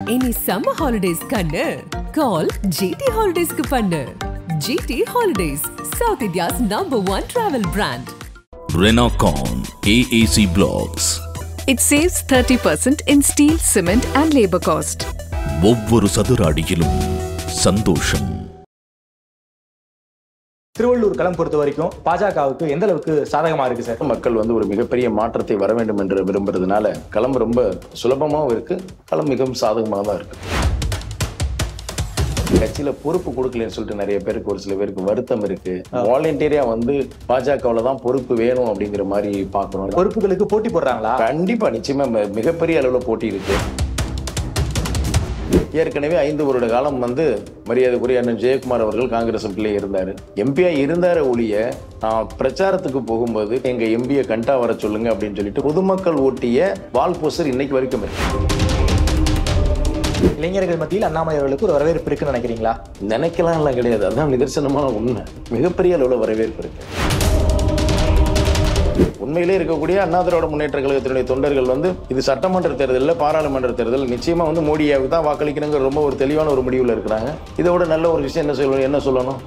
Any summer holidays kannu call GT Holidays ku pannu. GT Holidays, South India's #1 travel brand. Renocon AAC Blocks. It saves 30% in steel, cement and labor cost. ஒவ்வொரு சதுர அடியிலும் சந்தோஷம். திருவள்ளூர் களம் பொறுத்த வரைக்கும் பாஜகவுக்கு எந்த அளவுக்கு சாதகமா இருக்கு சார்? மக்கள் ஒரு மிகப்பெரிய மாற்றத்தை வர வேண்டும் என்று விரும்புறதுனால களம் ரொம்ப சுலபமாகவும் இருக்கு, களம் மிகவும் சாதகமாக தான் இருக்கு. கட்சியில பொறுப்பு கொடுக்கலன்னு சொல்லிட்டு நிறைய பேருக்கு, ஒரு சில பேருக்கு வருத்தம் இருக்கு. வாலண்டியரா பாஜகவுல தான் பொறுப்பு வேணும் அப்படிங்கிற மாதிரி பாக்குறோம். பொறுப்புகளுக்கு போட்டி போடுறாங்களா? கண்டிப்பா, நிச்சயமா மிகப்பெரிய அளவுல போட்டி இருக்கு. ஏற்கனவே 5 வருட காலம் மரியாதைக்குரிய அண்ணன் ஜெயக்குமார் அவர்கள் காங்கிரஸ் எம்பிலே இருந்தாரு. எம்பியா இருந்தார ஒழிய நான் பிரச்சாரத்துக்கு போகும்போது எங்க எம்பியை கண்டா வர சொல்லுங்க அப்படின்னு சொல்லிட்டு பொதுமக்கள் ஓட்டிய வால் போஸ்டர் இன்னைக்கு வரைக்கும் இருக்கு. இளைஞர்கள் மத்தியில் அண்ணாமலை அவர்களுக்கு ஒரு வரவேற்பு இருக்குன்னு நினைக்கிறீங்களா? நினைக்கலாம் எல்லாம் கிடையாது, அதான் நிதர்சனமான உண்மை. மிகப்பெரிய அளவுல வரவேற்பு இருக்கு. உண்மையிலே இருக்கக்கூடிய அண்ணா திராவிட முன்னேற்ற கழகத்தினுடைய தொண்டர்கள் இது சட்டமன்ற தேர்தலில், பாராளுமன்ற தேர்தல் நிச்சயமா மோடியாவுக்கு தான் வாக்களிக்கணுங்கிற ரொம்ப ஒரு தெளிவான ஒரு முடிவுல இருக்கிறாங்க. இதோட நல்ல ஒரு விஷயம் என்ன சொல்லணும்,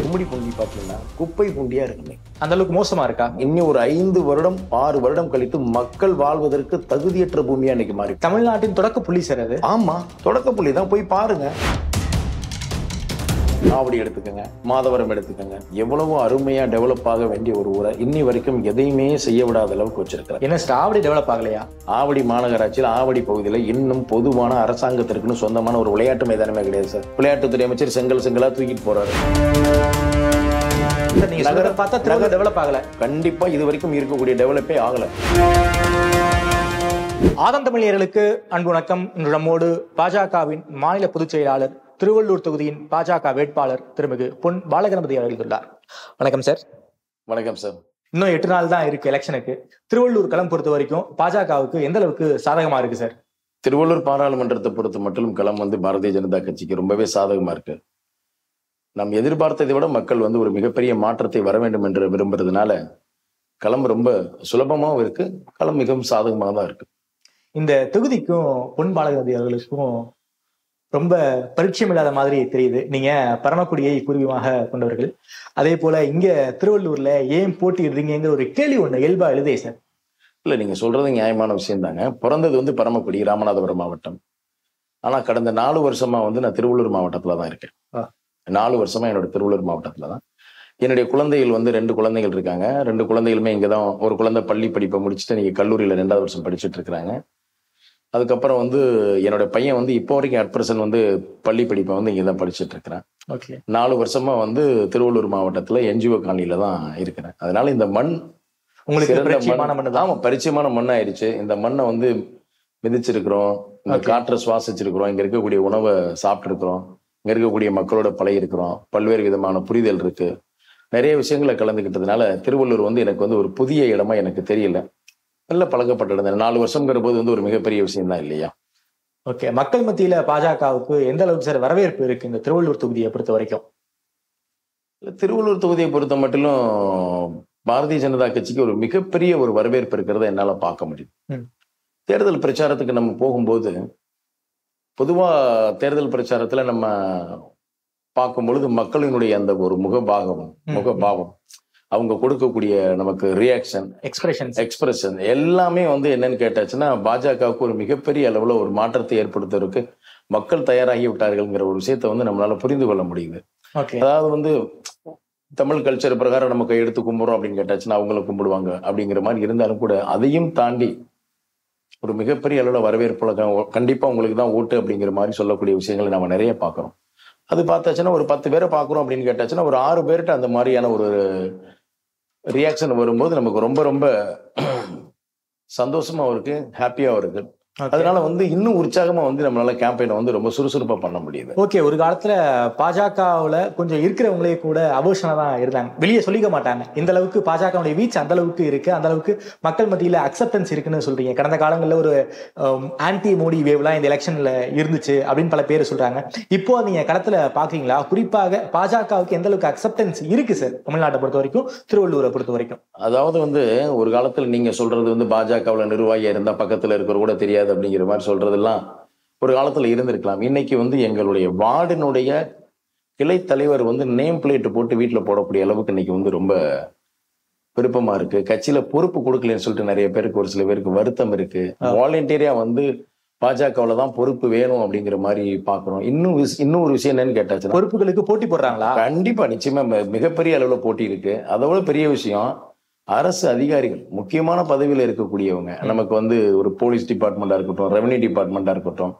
கும்மிடி பூண்டி பாத்தீங்கன்னா குப்பை பூண்டியா இருக்குங்க. அந்த அளவுக்கு மோசமா இருக்கா? இன்னும் ஒரு 5 வருடம் 6 வருடம் கழித்து மக்கள் வாழ்வதற்கு தகுதியற்ற பூமியா இன்னைக்கு மாறி. தமிழ்நாட்டின் தொடக்க புள்ளி சார் அது. ஆமா, தொடக்க புள்ளி தான், போய் பாருங்க. ஆவடி எடுத்துக்கங்க, மாதவரம் எடுத்துக்கங்க, எவ்வளவோ அருமையா டெவலப் ஆக வேண்டிய ஒரு ஊரை இன்னி வரைக்கும் எதையுமே செய்ய விடாத அளவுக்கு வச்சிருக்கிறார். என்ன ஆவடி டெவலப் ஆகலையா? ஆவடி மாநகராட்சியில் ஆவடி பகுதியில் இன்னும் பொதுவான அரசாங்கத்திற்குன்னு சொந்தமான ஒரு விளையாட்டு மைதானமே கிடையாது சார். விளையாட்டுத்துறை அமைச்சர் செங்கலா தூக்கிட்டு போறாரு. டெவலப் ஆகல. கண்டிப்பா இது வரைக்கும் இருக்கக்கூடிய டெவலப்பே ஆகல. ஆதம் தமிழர்களுக்கு அன்பு வணக்கம். இன்று நம்மோடு பாஜகவின் மாநில பொதுச் செயலாளர், திருவள்ளூர் தொகுதியின் பாஜக வேட்பாளர் திருமிகு பொன் பாலகணபதி அவர்கள் உள்ளார். வணக்கம் சார். வணக்கம் சார். இன்னும் 8 நாள் தான் இருக்கு எலெக்ஷனுக்கு. திருவள்ளூர் களம் பொறுத்த வரைக்கும் பாஜகவுக்கு எந்த அளவுக்கு சாதகமா இருக்கு சார்? திருவள்ளூர் பாராளுமன்றத்தை பொறுத்த மட்டும் களம் பாரதிய ஜனதா கட்சிக்கு ரொம்பவே சாதகமா இருக்கு. நாம் எதிர்பார்த்ததை விட மக்கள் ஒரு மிகப்பெரிய மாற்றத்தை வர வேண்டும் என்று விரும்புறதுனால களம் ரொம்ப சுலபமாகவும் இருக்கு, களம் மிகவும் சாதகமாக தான் இருக்கு. இந்த தொகுதிக்கும் பொன் பாலகணபதி அவர்களுக்கும் ரொம்ப பரிச்சயம் இல்லாத மாதிரி தெரியுது. நீங்க பரமக்குடியை பூர்வீகமாக கொண்டவர்கள். அதே போல இங்க திருவள்ளூர்ல ஏன் போட்டியிடுறீங்கிற ஒரு கேள்வி ஒண்ணு இயல்பா எழுதே சார். இல்ல, நீங்க சொல்றது நியாயமான விஷயம் தாங்க. பிறந்தது பரமக்குடி, ராமநாதபுரம் மாவட்டம். ஆனா கடந்த 4 வருஷமா நான் திருவள்ளூர் மாவட்டத்துல தான் இருக்கேன். 4 வருஷமா என்னோட திருவள்ளூர் மாவட்டத்துல தான். என்னுடைய குழந்தைகள் 2 குழந்தைகள் இருக்காங்க. 2 குழந்தைகளுமே இங்கதான். ஒரு குழந்தை பள்ளி படிப்பை முடிச்சுட்டு நீங்க கல்லூரியில 2வது வருஷம் படிச்சுட்டு இருக்கிறாங்க. அதுக்கப்புறம் என்னோட பையன் இப்போ வரைக்கும் அட்பிரசன்ட் பள்ளி படிப்பை இங்கதான் படிச்சுட்டு இருக்கிறேன். 4 வருஷமா திருவள்ளூர் மாவட்டத்துல என்ஜிஓ காலனியில தான் இருக்கிறேன். அதனால இந்த மண் உங்களுக்கு பரிச்சயமான மண் ஆயிடுச்சு. இந்த மண்ணை மிதிச்சிருக்கிறோம், இந்த காற்றை சுவாசிச்சிருக்கிறோம், இங்க இருக்கக்கூடிய உணவை சாப்பிட்டு இருக்கிறோம், இங்க இருக்கக்கூடிய மக்களோட பழகி இருக்கிறோம், பல்வேறு விதமான புரிதல் இருக்கு, நிறைய விஷயங்களை கலந்துக்கிட்டதுனால திருவள்ளூர் எனக்கு ஒரு புதிய இடமா எனக்கு தெரியல. நல்ல பழக்கப்பட்டிருந்தேன். 4 வருஷம்ங்கிற போது ஒரு மிகப்பெரிய விஷயம் தான் இல்லையா? ஓகே. மக்கள் மத்தியில பாஜகவுக்கு எந்த அளவுக்கு சார் வரவேற்பு இருக்கு இந்த திருவள்ளூர் தொகுதியை பொறுத்த வரைக்கும்? திருவள்ளூர் தொகுதியை பொறுத்த மட்டும் பாரதிய ஜனதா கட்சிக்கு ஒரு மிகப்பெரிய ஒரு வரவேற்பு இருக்கிறத என்னால பார்க்க முடியும். தேர்தல் பிரச்சாரத்துக்கு நம்ம போகும்போது பொதுவா தேர்தல் பிரச்சாரத்துல நம்ம பார்க்கும் பொழுது மக்களினுடைய அந்த ஒரு முகபாவம், அவங்க கொடுக்கக்கூடிய நமக்கு ரியாக்ஷன், எக்ஸ்பிரஷன் எல்லாமே என்னன்னு கேட்டாச்சுன்னா பாஜகவுக்கு ஒரு மிகப்பெரிய அளவுல ஒரு மாற்றத்தை ஏற்படுத்துவதற்கு மக்கள் தயாராகி விட்டார்கள்ங்கிற ஒரு விஷயத்த நம்மளால புரிந்து கொள்ள முடியுது. அதாவது தமிழ் கல்ச்சர் பிரகாரம் நம்ம கையெடுத்து கும்பிடுறோம் அப்படின்னு கேட்டாச்சுன்னா அவங்களை கும்பிடுவாங்க அப்படிங்கிற மாதிரி இருந்தாலும் கூட அதையும் தாண்டி ஒரு மிகப்பெரிய அளவுல வரவேற்புல கண்டிப்பா உங்களுக்கு தான் ஓட்டு அப்படிங்கிற மாதிரி சொல்லக்கூடிய விஷயங்களை நம்ம நிறைய பார்க்கிறோம். அது பார்த்தாச்சுன்னா ஒரு 10 பேரை பார்க்குறோம் அப்படின்னு கேட்டாச்சுன்னா ஒரு 6 பேர்கிட்ட அந்த மாதிரியான ஒரு ரியாக்ஷன் வரும்போது நமக்கு ரொம்ப ரொம்ப சந்தோஷமா இருக்கு, ஹாப்பியாவும் இருக்கு. அதனால இன்னும் உற்சாகமா நம்மளால கேம்பெயின் ரொம்ப சுறுசுறுப்பா பண்ண முடியுது. ஓகே. ஒரு காலத்துல பாஜகவுல கொஞ்சம் இருக்கிறவங்களே கூட அபோஷனா தான் இருந்தாங்க, வெளியே சொல்லிக்க மாட்டாங்க. இந்த அளவுக்கு பாஜகவுடைய வீச்சு அந்த அளவுக்கு இருக்கு, அந்த அளவுக்கு மக்கள் மத்தியில அக்செப்டன்ஸ் இருக்குன்னு சொல்றீங்க. கடந்த காலங்களில் ஒரு ஆன்டி மோடி வேவ்லாம் இந்த எலெக்ஷன்ல இருந்துச்சு அப்படின்னு பல பேர் சொல்றாங்க. இப்போ நீங்க களத்துல பாக்குறீங்களா? குறிப்பாக பாஜகவுக்கு எந்த அளவுக்கு அக்செப்டன்ஸ் இருக்கு சார் தமிழ்நாட்டை பொறுத்த வரைக்கும், திருவள்ளூரை பொறுத்த வரைக்கும்? அதாவது ஒரு காலத்துல நீங்க சொல்றது பாஜகவுல நிர்வாகியா இருந்தா பக்கத்துல இருக்கிற கூட தெரியாது, முடியாது அப்படிங்கிற மாதிரி சொல்றதெல்லாம் ஒரு காலத்துல இருந்திருக்கலாம். இன்னைக்கு வந்து எங்களுடைய வார்டினுடைய கிளை தலைவர் வந்து நேம் பிளேட் போட்டு வீட்டுல போடக்கூடிய அளவுக்கு இன்னைக்கு வந்து ரொம்ப விருப்பமா இருக்கு. கட்சியில பொறுப்பு கொடுக்கலன்னு சொல்லிட்டு நிறைய பேருக்கு, ஒரு சில பேருக்கு வருத்தம் இருக்கு. வாலண்டியரா வந்து பாஜகவுல தான் பொறுப்பு வேணும் அப்படிங்கிற மாதிரி பாக்குறோம். இன்னும் ஒரு விஷயம் என்னன்னு கேட்டாச்சு, பொறுப்புகளுக்கு போட்டி போடுறாங்களா? கண்டிப்பா, நிச்சயமா மிகப்பெரிய அளவுல போட்டி இருக்கு. அதோட பெரிய விஷயம், அரசு அதிகாரிகள் முக்கியமான பதவியில இருக்கக்கூடியவங்க, நமக்கு வந்து ஒரு போலீஸ் டிபார்ட்மெண்டா இருக்கட்டும், ரெவன்யூ டிபார்ட்மெண்டா இருக்கட்டும்,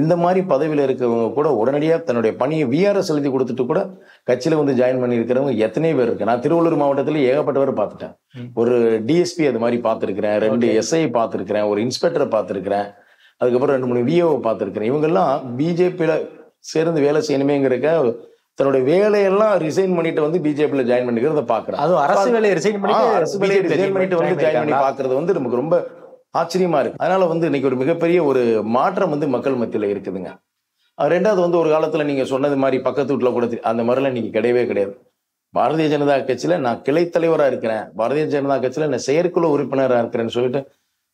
இந்த மாதிரி பதவியில இருக்கவங்க கூட உடனடியா தன்னுடைய பணியை விஆர்எஸ் எழுதி கொடுத்துட்டு கூட கட்சியில வந்து ஜாயின் பண்ணி இருக்கிறவங்க எத்தனை பேர் இருக்கு. நான் திருவள்ளூர் மாவட்டத்துல ஏகப்பட்டவர் பார்த்துட்டேன். ஒரு டிஎஸ்பி அது மாதிரி பார்த்திருக்கிறேன், 2 எஸ்ஐ பார்த்திருக்கிறேன், ஒரு இன்ஸ்பெக்டரை பார்த்திருக்கிறேன், அதுக்கப்புறம் 2-3 விஓவை பார்த்திருக்கிறேன். இவங்கெல்லாம் பிஜேபியில சேர்ந்து வேலை செய்யணுமேங்கிறக்க தன்னுடைய வேலையெல்லாம் ரிசைன் பண்ணிட்டு வந்து பிஜேபியில ஜாயின் பண்ணிக்கிறத பாக்குறேன். அதுவும் அரசு வேலையை ரிசைன் பண்ணிட்டு வந்து ஜாயின் பண்ணி பாக்குறது வந்து நமக்கு ரொம்ப ஆச்சரியமா இருக்கு. அதனால வந்து இன்னைக்கு ஒரு மிகப்பெரிய ஒரு மாற்றம் வந்து மக்கள் மத்தியில இருக்குதுங்க. ரெண்டாவது வந்து ஒரு காலத்துல நீங்க சொன்னது மாதிரி பக்கத்து வீட்டுல கூட அந்த மாதிரிலாம் இன்னைக்கு கிடையவே கிடையாது. பாரதிய ஜனதா கட்சியில நான் கிளை தலைவரா இருக்கிறேன், பாரதிய ஜனதா கட்சியில நான் செயற்குழு உறுப்பினரா இருக்கிறேன்னு சொல்லிட்டு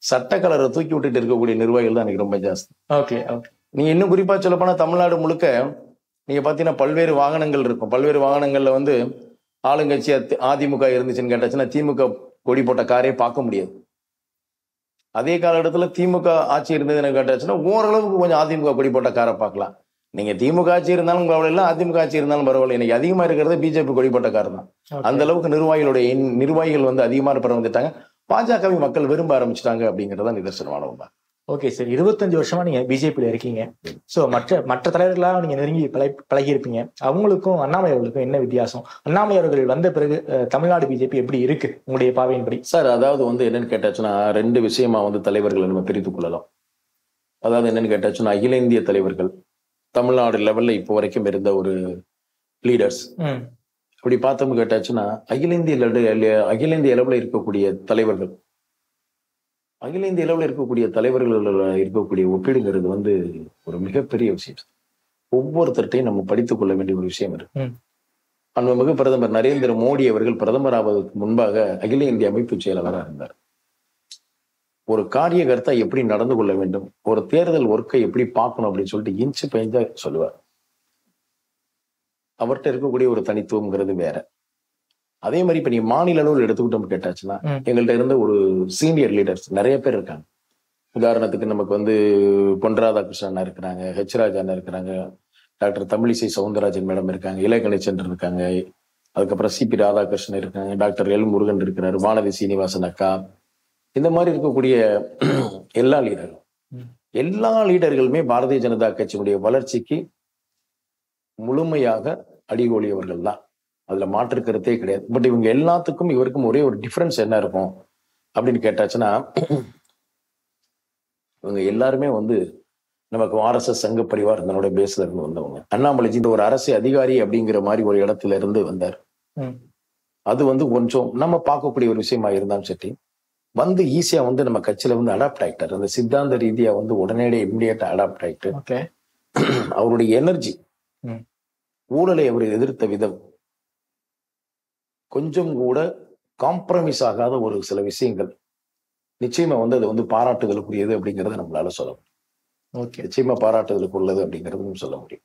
சட்டக்கலரை தூக்கி விட்டுட்டு இருக்கக்கூடிய நிர்வாகிகள் தான் எனக்கு ரொம்ப ஜாஸ்தி. Okay okay. நீங்க இன்னும் குறிப்பா சொல்ல போனா தமிழ்நாடு முழுக்க நீங்க பாத்தீங்கன்னா பல்வேறு வாகனங்கள் இருக்கும். பல்வேறு வாகனங்கள்ல வந்து ஆளுங்கட்சி அதிமுக இருந்துச்சுன்னு கேட்டாச்சுன்னா திமுக கொடி போட்ட காரே பார்க்க முடியாது. அதே காலகட்டத்துல திமுக ஆட்சி இருந்ததுன்னு கேட்டாச்சுன்னா ஓரளவுக்கு கொஞ்சம் அதிமுக கொடி போட்ட காரை பார்க்கலாம். நீங்க திமுக ஆட்சி இருந்தாலும் பரவாயில்ல, அதிமுக ஆட்சி இருந்தாலும் பரவாயில்ல. இன்னைக்கு அதிகமா இருக்கிறது பிஜேபி கொடி போட்ட கார் தான். அந்த அளவுக்கு நிர்வாகிகள் வந்து அதிகமா வந்துட்டாங்க. பாஜகவை மக்கள் விரும்ப ஆரம்பிச்சிட்டாங்க அப்படிங்கறத நிதர்சனமான உண்மை. ஓகே சார், 25 வருஷமா நீங்க பிஜேபியில இருக்கீங்க. சோ மற்ற தலைவர்களாக நீங்க நெருங்கி பழகி இருப்பீங்க. அவங்களுக்கும் அண்ணாமலை அவர்களுக்கும் என்ன வித்தியாசம்? அண்ணாமலை அவர்கள் வந்த பிறகு தமிழ்நாடு பிஜேபி எப்படி இருக்கு உங்களுடைய பாவையின்படி? சார், அதாவது வந்து என்னன்னு கேட்டாச்சுன்னா 2 விஷயமா வந்து தலைவர்களை நம்ம பிரித்துக் கொள்ளலாம். அதாவது என்னன்னு கேட்டாச்சுன்னா அகில இந்திய தலைவர்கள், தமிழ்நாடு லெவல்ல இப்போ வரைக்கும் இருந்த ஒரு லீடர்ஸ். அப்படி பார்த்தோம்னு கேட்டாச்சுன்னா அகில இந்திய அளவில் இருக்கக்கூடிய தலைவர்கள், அகில இந்திய அளவில் இருக்கக்கூடிய தலைவர்கள் இருக்கக்கூடிய ஒப்பீடுங்கிறது வந்து ஒரு மிகப்பெரிய விஷயம். ஒவ்வொருத்தர்ட்டையும் நம்ம படித்துக் கொள்ள வேண்டிய ஒரு விஷயம் இருக்கு. அன்புமிகு பிரதமர் நரேந்திர மோடி அவர்கள் பிரதமர் ஆவதற்கு முன்பாக அகில இந்திய அமைப்பு செயலாளராக இருந்தார். ஒரு காரியகர்த்தா எப்படி நடந்து கொள்ள வேண்டும், ஒரு தேர்தல் ஒர்க்கை எப்படி பார்க்கணும் அப்படின்னு சொல்லிட்டு இன்ச்சு பெஞ்சா சொல்லுவார். அவர்கிட்ட இருக்கக்கூடிய ஒரு தனித்துவம்ங்கிறது வேற. அதே மாதிரி இப்ப நீ மாநில அளவில் எடுத்துக்கிட்டோம் கேட்டாச்சுன்னா எங்கள்கிட்ட இருந்த ஒரு சீனியர் லீடர்ஸ் நிறைய பேர் இருக்காங்க. உதாரணத்துக்கு நமக்கு வந்து பொன் ராதாகிருஷ்ணன் இருக்கிறாங்க, ஹெச் ராஜா இருக்கிறாங்க, டாக்டர் தமிழிசை சவுந்தரராஜன் மேடம் இருக்காங்க, இலக்கணேசன் இருக்காங்க, அதுக்கப்புறம் சிபி ராதாகிருஷ்ணன் இருக்காங்க, டாக்டர் எல் முருகன் இருக்கிறாரு, வானதி சீனிவாசன் அக்கா. இந்த மாதிரி இருக்கக்கூடிய எல்லா லீடர்களுமே பாரதிய ஜனதா கட்சியினுடைய வளர்ச்சிக்கு முழுமையாக அடிகோலியவர்கள் தான். அதுல மாற்று கருத்தே கிடையாது. பட் இவங்க எல்லாத்துக்கும் இவருக்கும் ஒரே ஒரு டிஃபரன்ஸ் என்ன இருக்கும் அப்படின்னு கேட்டாச்சுன்னா, இவங்க எல்லாருமே வந்து நமக்கு RSS சங்க பரிவார் இதனுடைய பேஸ்ல இருந்து வந்தவங்க. அண்ணாமலைஜி இந்த ஒரு அரசு அதிகாரி அப்படிங்கிற மாதிரி ஒரு இடத்துல இருந்து வந்தார். அது வந்து கொஞ்சம் நம்ம பார்க்கக்கூடிய ஒரு விஷயமா இருந்தாலும் சரி, வந்து ஈஸியா வந்து நம்ம கட்சியில வந்து அடாப்ட் ஆகிட்டார். அந்த சித்தாந்த ரீதியா வந்து உடனடியே இம்மிடியேட்டா அடாப்ட் ஆகிட்டு அவருடைய எனர்ஜி, ஊழலை அவர் எதிர்த்த விதம், கொஞ்சம் கூட காம்ப்ரமைஸ் ஆகாத ஒரு சில விஷயங்கள் நிச்சயமா வந்து அது வந்து பாராட்டுதலுக்குரியது அப்படிங்கறத நம்மளால சொல்ல முடியும். நிச்சயமா பாராட்டுதலுக்கு உள்ளது அப்படிங்கறதும் சொல்ல முடியும்.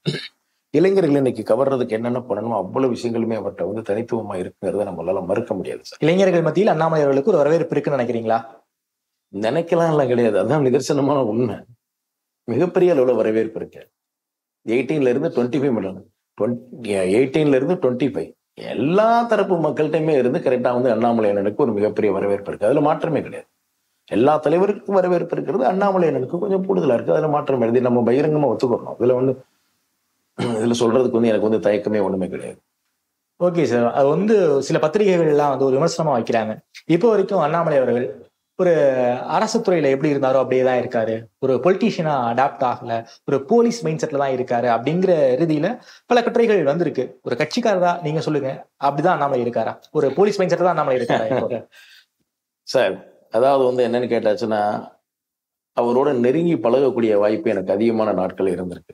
இளைஞர்கள் இன்னைக்கு கவர்றதுக்கு என்னென்ன பண்ணணுமோ அவ்வளவு விஷயங்களுமே அவர்கிட்ட வந்து தனித்துவமா இருக்குங்கிறத நம்மளால மறுக்க முடியாது சார். இளைஞர்கள் மத்தியில் அண்ணாமலை அவர்களுக்கு ஒரு வரவேற்பு இருக்குன்னு நினைக்கிறீங்களா? நினைக்கலாம் எல்லாம் கிடையாது, அதான் நிதர்சனமான உண்மை. மிகப்பெரிய அளவுல வரவேற்பு இருக்கு. 18ல இருந்து 25 மில்லியன், 18ல இருந்து 25 எல்லா தரப்பு மக்கள்கிட்டயுமே இருந்து கரெக்டா வந்து அண்ணாமலை அண்ணனுக்கு ஒரு மிகப்பெரிய வரவேற்பு இருக்கு. அதுல மாற்றமே கிடையாது. எல்லா தலைவருக்கும் வரவேற்பு இருக்கிறது, அண்ணாமலை அண்ணனுக்கு கொஞ்சம் கூடுதலா இருக்கு. அதுல மாற்றம் எழுதி நம்ம பகிரங்கமா ஒத்துக்கணும். இதுல சொல்றதுக்கு வந்து எனக்கு வந்து தயக்கமே ஒண்ணுமே கிடையாது. ஓகே சார், அது வந்து சில பத்திரிகைகள் எல்லாம் வந்து ஒரு விமர்சனமா வைக்கிறாங்க. இப்போ வரைக்கும் அண்ணாமலை அவர்கள் ஒரு அரசு துறையில எப்படி இருந்தாரோ அப்படியே தான் இருக்காரு, ஒரு பொலிட்டீஷியனா அடாப்ட் ஆகல, ஒரு போலீஸ் மைண்ட் செட்ல தான் இருக்காரு அப்படிங்கிற ரீதியில பல கட்டுரைகள் வந்திருக்கு. ஒரு கட்சிக்காரரா நீங்க சொல்லுங்க, அப்படிதான் அண்ணாமலை இருக்காரா? ஒரு போலீஸ் மைண்ட் செட்ல தான் அண்ணாமலை இருக்காரா? சார், அதாவது வந்து என்னன்னு கேட்டாச்சுன்னா, அவரோட நெருங்கி பழகக்கூடிய வாய்ப்பு எனக்கு அதிகமான நாட்கள் இருந்திருக்கு.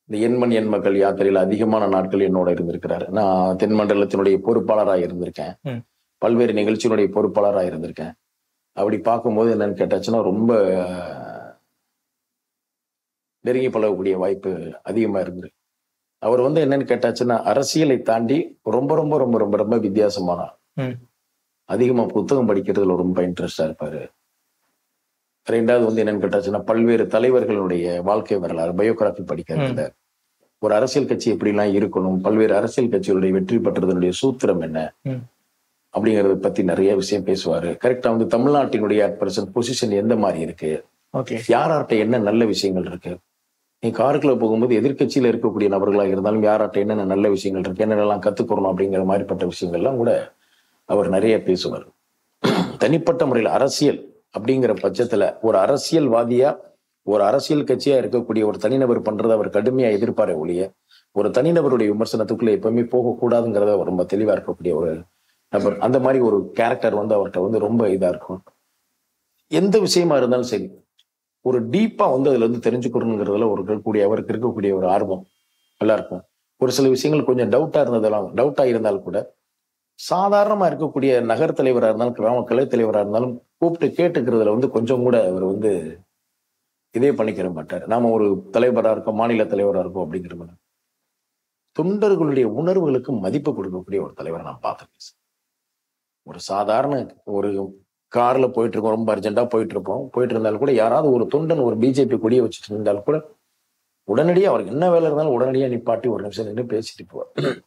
இந்த எண்மண் எண் மக்கள் யாத்திரையில அதிகமான நாட்கள் என்னோட இருந்திருக்கிறாரு. நான் தென்மண்டலத்தினுடைய பொறுப்பாளராக இருந்திருக்கேன், பல்வேறு நிகழ்ச்சியினுடைய பொறுப்பாளராக இருந்திருக்கேன். அப்படி பார்க்கும்போது என்னன்னு கேட்டாச்சுன்னா ரொம்ப நெருங்கி பழகக்கூடிய வாய்ப்பு அதிகமா இருந்து. அவர் வந்து என்னன்னு கேட்டாச்சுன்னா அரசியலை தாண்டி ரொம்ப ரொம்ப ரொம்ப ரொம்ப ரொம்ப வித்தியாசமான அதிகமா புத்தகம் படிக்கிறதுல ரொம்ப இன்ட்ரெஸ்டா இருப்பாரு. ரெண்டாவது வந்து என்னன்னு கேட்டாச்சுன்னா பல்வேறு தலைவர்களுடைய வாழ்க்கை வரலாறு பயோகிராபி படிக்கிறதுல ஒரு அரசியல் கட்சி எப்படிலாம் இருக்கணும், பல்வேறு அரசியல் கட்சிகளுடைய வெற்றி பெற்றதனுடைய சூத்திரம் என்ன அப்படிங்கறத பத்தி நிறைய விஷயம் பேசுவாரு. கரெக்டா வந்து தமிழ்நாட்டினுடைய அட் பிரசன்ட் பொசிஷன் எந்த மாதிரி இருக்கு, யார்கிட்ட என்ன நல்ல விஷயங்கள் இருக்கு, நீ காருக்குள்ள போகும்போது எதிர்கட்சியில இருக்கக்கூடிய நபர்களா இருந்தாலும் யார்கிட்ட என்னென்ன நல்ல விஷயங்கள் இருக்கு, என்னென்னலாம் கத்துக்கணும் அப்படிங்கிற மாதிரிப்பட்ட விஷயங்கள்லாம் கூட அவர் நிறைய பேசுவார். தனிப்பட்ட முறையில் அரசியல் அப்படிங்கிற பட்சத்துல ஒரு அரசியல்வாதியா ஒரு அரசியல் கட்சியா இருக்கக்கூடிய ஒரு தனிநபர் பண்றதை அவர் கடுமையா எதிர்ப்பாரே ஒழிய ஒரு தனிநபருடைய விமர்சனத்துக்குள்ள எப்பவுமே போகக்கூடாதுங்கிறத ரொம்ப தெளிவா இருக்கக்கூடிய ஒரு நபர். அந்த மாதிரி ஒரு கேரக்டர் வந்து அவர்கிட்ட வந்து ரொம்ப இதா இருக்கும். எந்த விஷயமா இருந்தாலும் சரி ஒரு டீப்பா வந்து அதுல இருந்து தெரிஞ்சுக்கணுங்கிறதுல அவருக்கு இருக்கக்கூடிய ஒரு ஆர்வம் நல்லா இருக்கும். ஒரு சில விஷயங்கள் கொஞ்சம் டவுட்டா இருந்தாலும் கூட சாதாரணமா இருக்கக்கூடிய நகர் தலைவரா இருந்தாலும் கிராம கிளை தலைவரா இருந்தாலும் கூப்பிட்டு கேட்டுக்கிறதுல வந்து கொஞ்சம் கூட அவர் வந்து இதே பண்ணிக்கிற மாட்டார். நாம ஒரு தலைவரா இருக்கோம், மாநில தலைவரா இருக்கோம் அப்படிங்கிற மாதிரி தொண்டர்களுடைய உணர்வுகளுக்கு மதிப்பு கொடுக்கக்கூடிய ஒரு தலைவரை நான் பார்த்திருக்கேன். ஒரு சாதாரண ஒரு கார்ல போயிட்டு இருக்கோம், ரொம்ப அர்ஜென்டா போயிட்டு இருந்தாலும் கூட யாராவது ஒரு தொண்டன் ஒரு பிஜேபி கொடியை வச்சுட்டு இருந்தாலும் கூட உடனடியா அவருக்கு என்ன வேலை இருந்தாலும் உடனடியா நிப்பாட்டி ஒரு நிமிஷம் நின்று பேசிட்டு போவார்.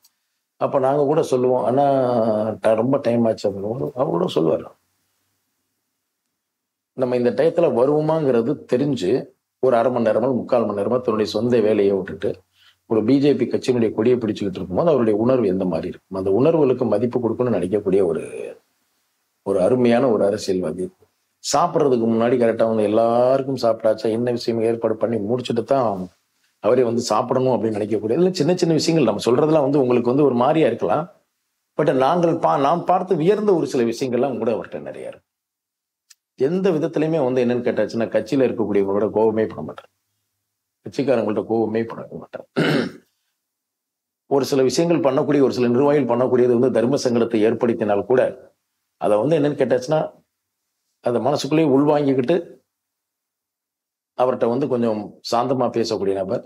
அப்ப நாங்க கூட சொல்லுவோம், ஆனா ரொம்ப டைம் ஆச்சு அப்படின்னு அவர் கூட சொல்லுவார். நம்ம இந்த டயத்துல வருவோமாங்கிறது தெரிஞ்சு ஒரு அரை மணி நேரமா 3/4 மணி நேரமா தன்னுடைய சொந்த வேலையை விட்டுட்டு ஒரு பிஜேபி கட்சியினுடைய கொடியை பிடிச்சுக்கிட்டு இருக்கும்போது அவருடைய உணர்வு எந்த மாதிரி இருக்கும், அந்த உணர்வுகளுக்கு மதிப்பு கொடுக்கணும்னு நினைக்கக்கூடிய ஒரு அருமையான ஒரு அரசியல்வாதி. சாப்பிட்றதுக்கு முன்னாடி கரெக்டா வந்து எல்லாருக்கும் சாப்பிட்டாச்சா என்ன விஷயம் ஏற்பாடு பண்ணி முடிச்சுட்டு தான் அவரே வந்து சாப்பிடணும் அப்படின்னு நினைக்கக்கூடிய இல்லை சின்ன சின்ன விஷயங்கள் நம்ம சொல்றதுலாம் வந்து உங்களுக்கு வந்து ஒரு மாதிரியா இருக்கலாம். பட் நாம் பார்த்து வியர்ந்த ஒரு சில விஷயங்கள்லாம் கூட அவர்கிட்ட நிறைய இருக்கு. எந்த விதத்திலையுமே வந்து என்னன்னு கேட்டாச்சுன்னா கட்சியில இருக்கக்கூடியவங்களோட கோபமே பண்ண மாட்டார், கட்சிக்காரங்கள்ட்ட கோபமே பண்ண மாட்டார். ஒரு சில விஷயங்கள் பண்ணக்கூடிய ஒரு சில நிர்வாகிகள் பண்ணக்கூடியது வந்து தர்ம சங்கடத்தை ஏற்படுத்தினால் கூட அதை வந்து என்னன்னு கேட்டாச்சுன்னா அதை மனசுக்குள்ளேயே உள்வாங்கிக்கிட்டு அவர்கிட்ட வந்து கொஞ்சம் சாந்தமா பேசக்கூடிய நபர்.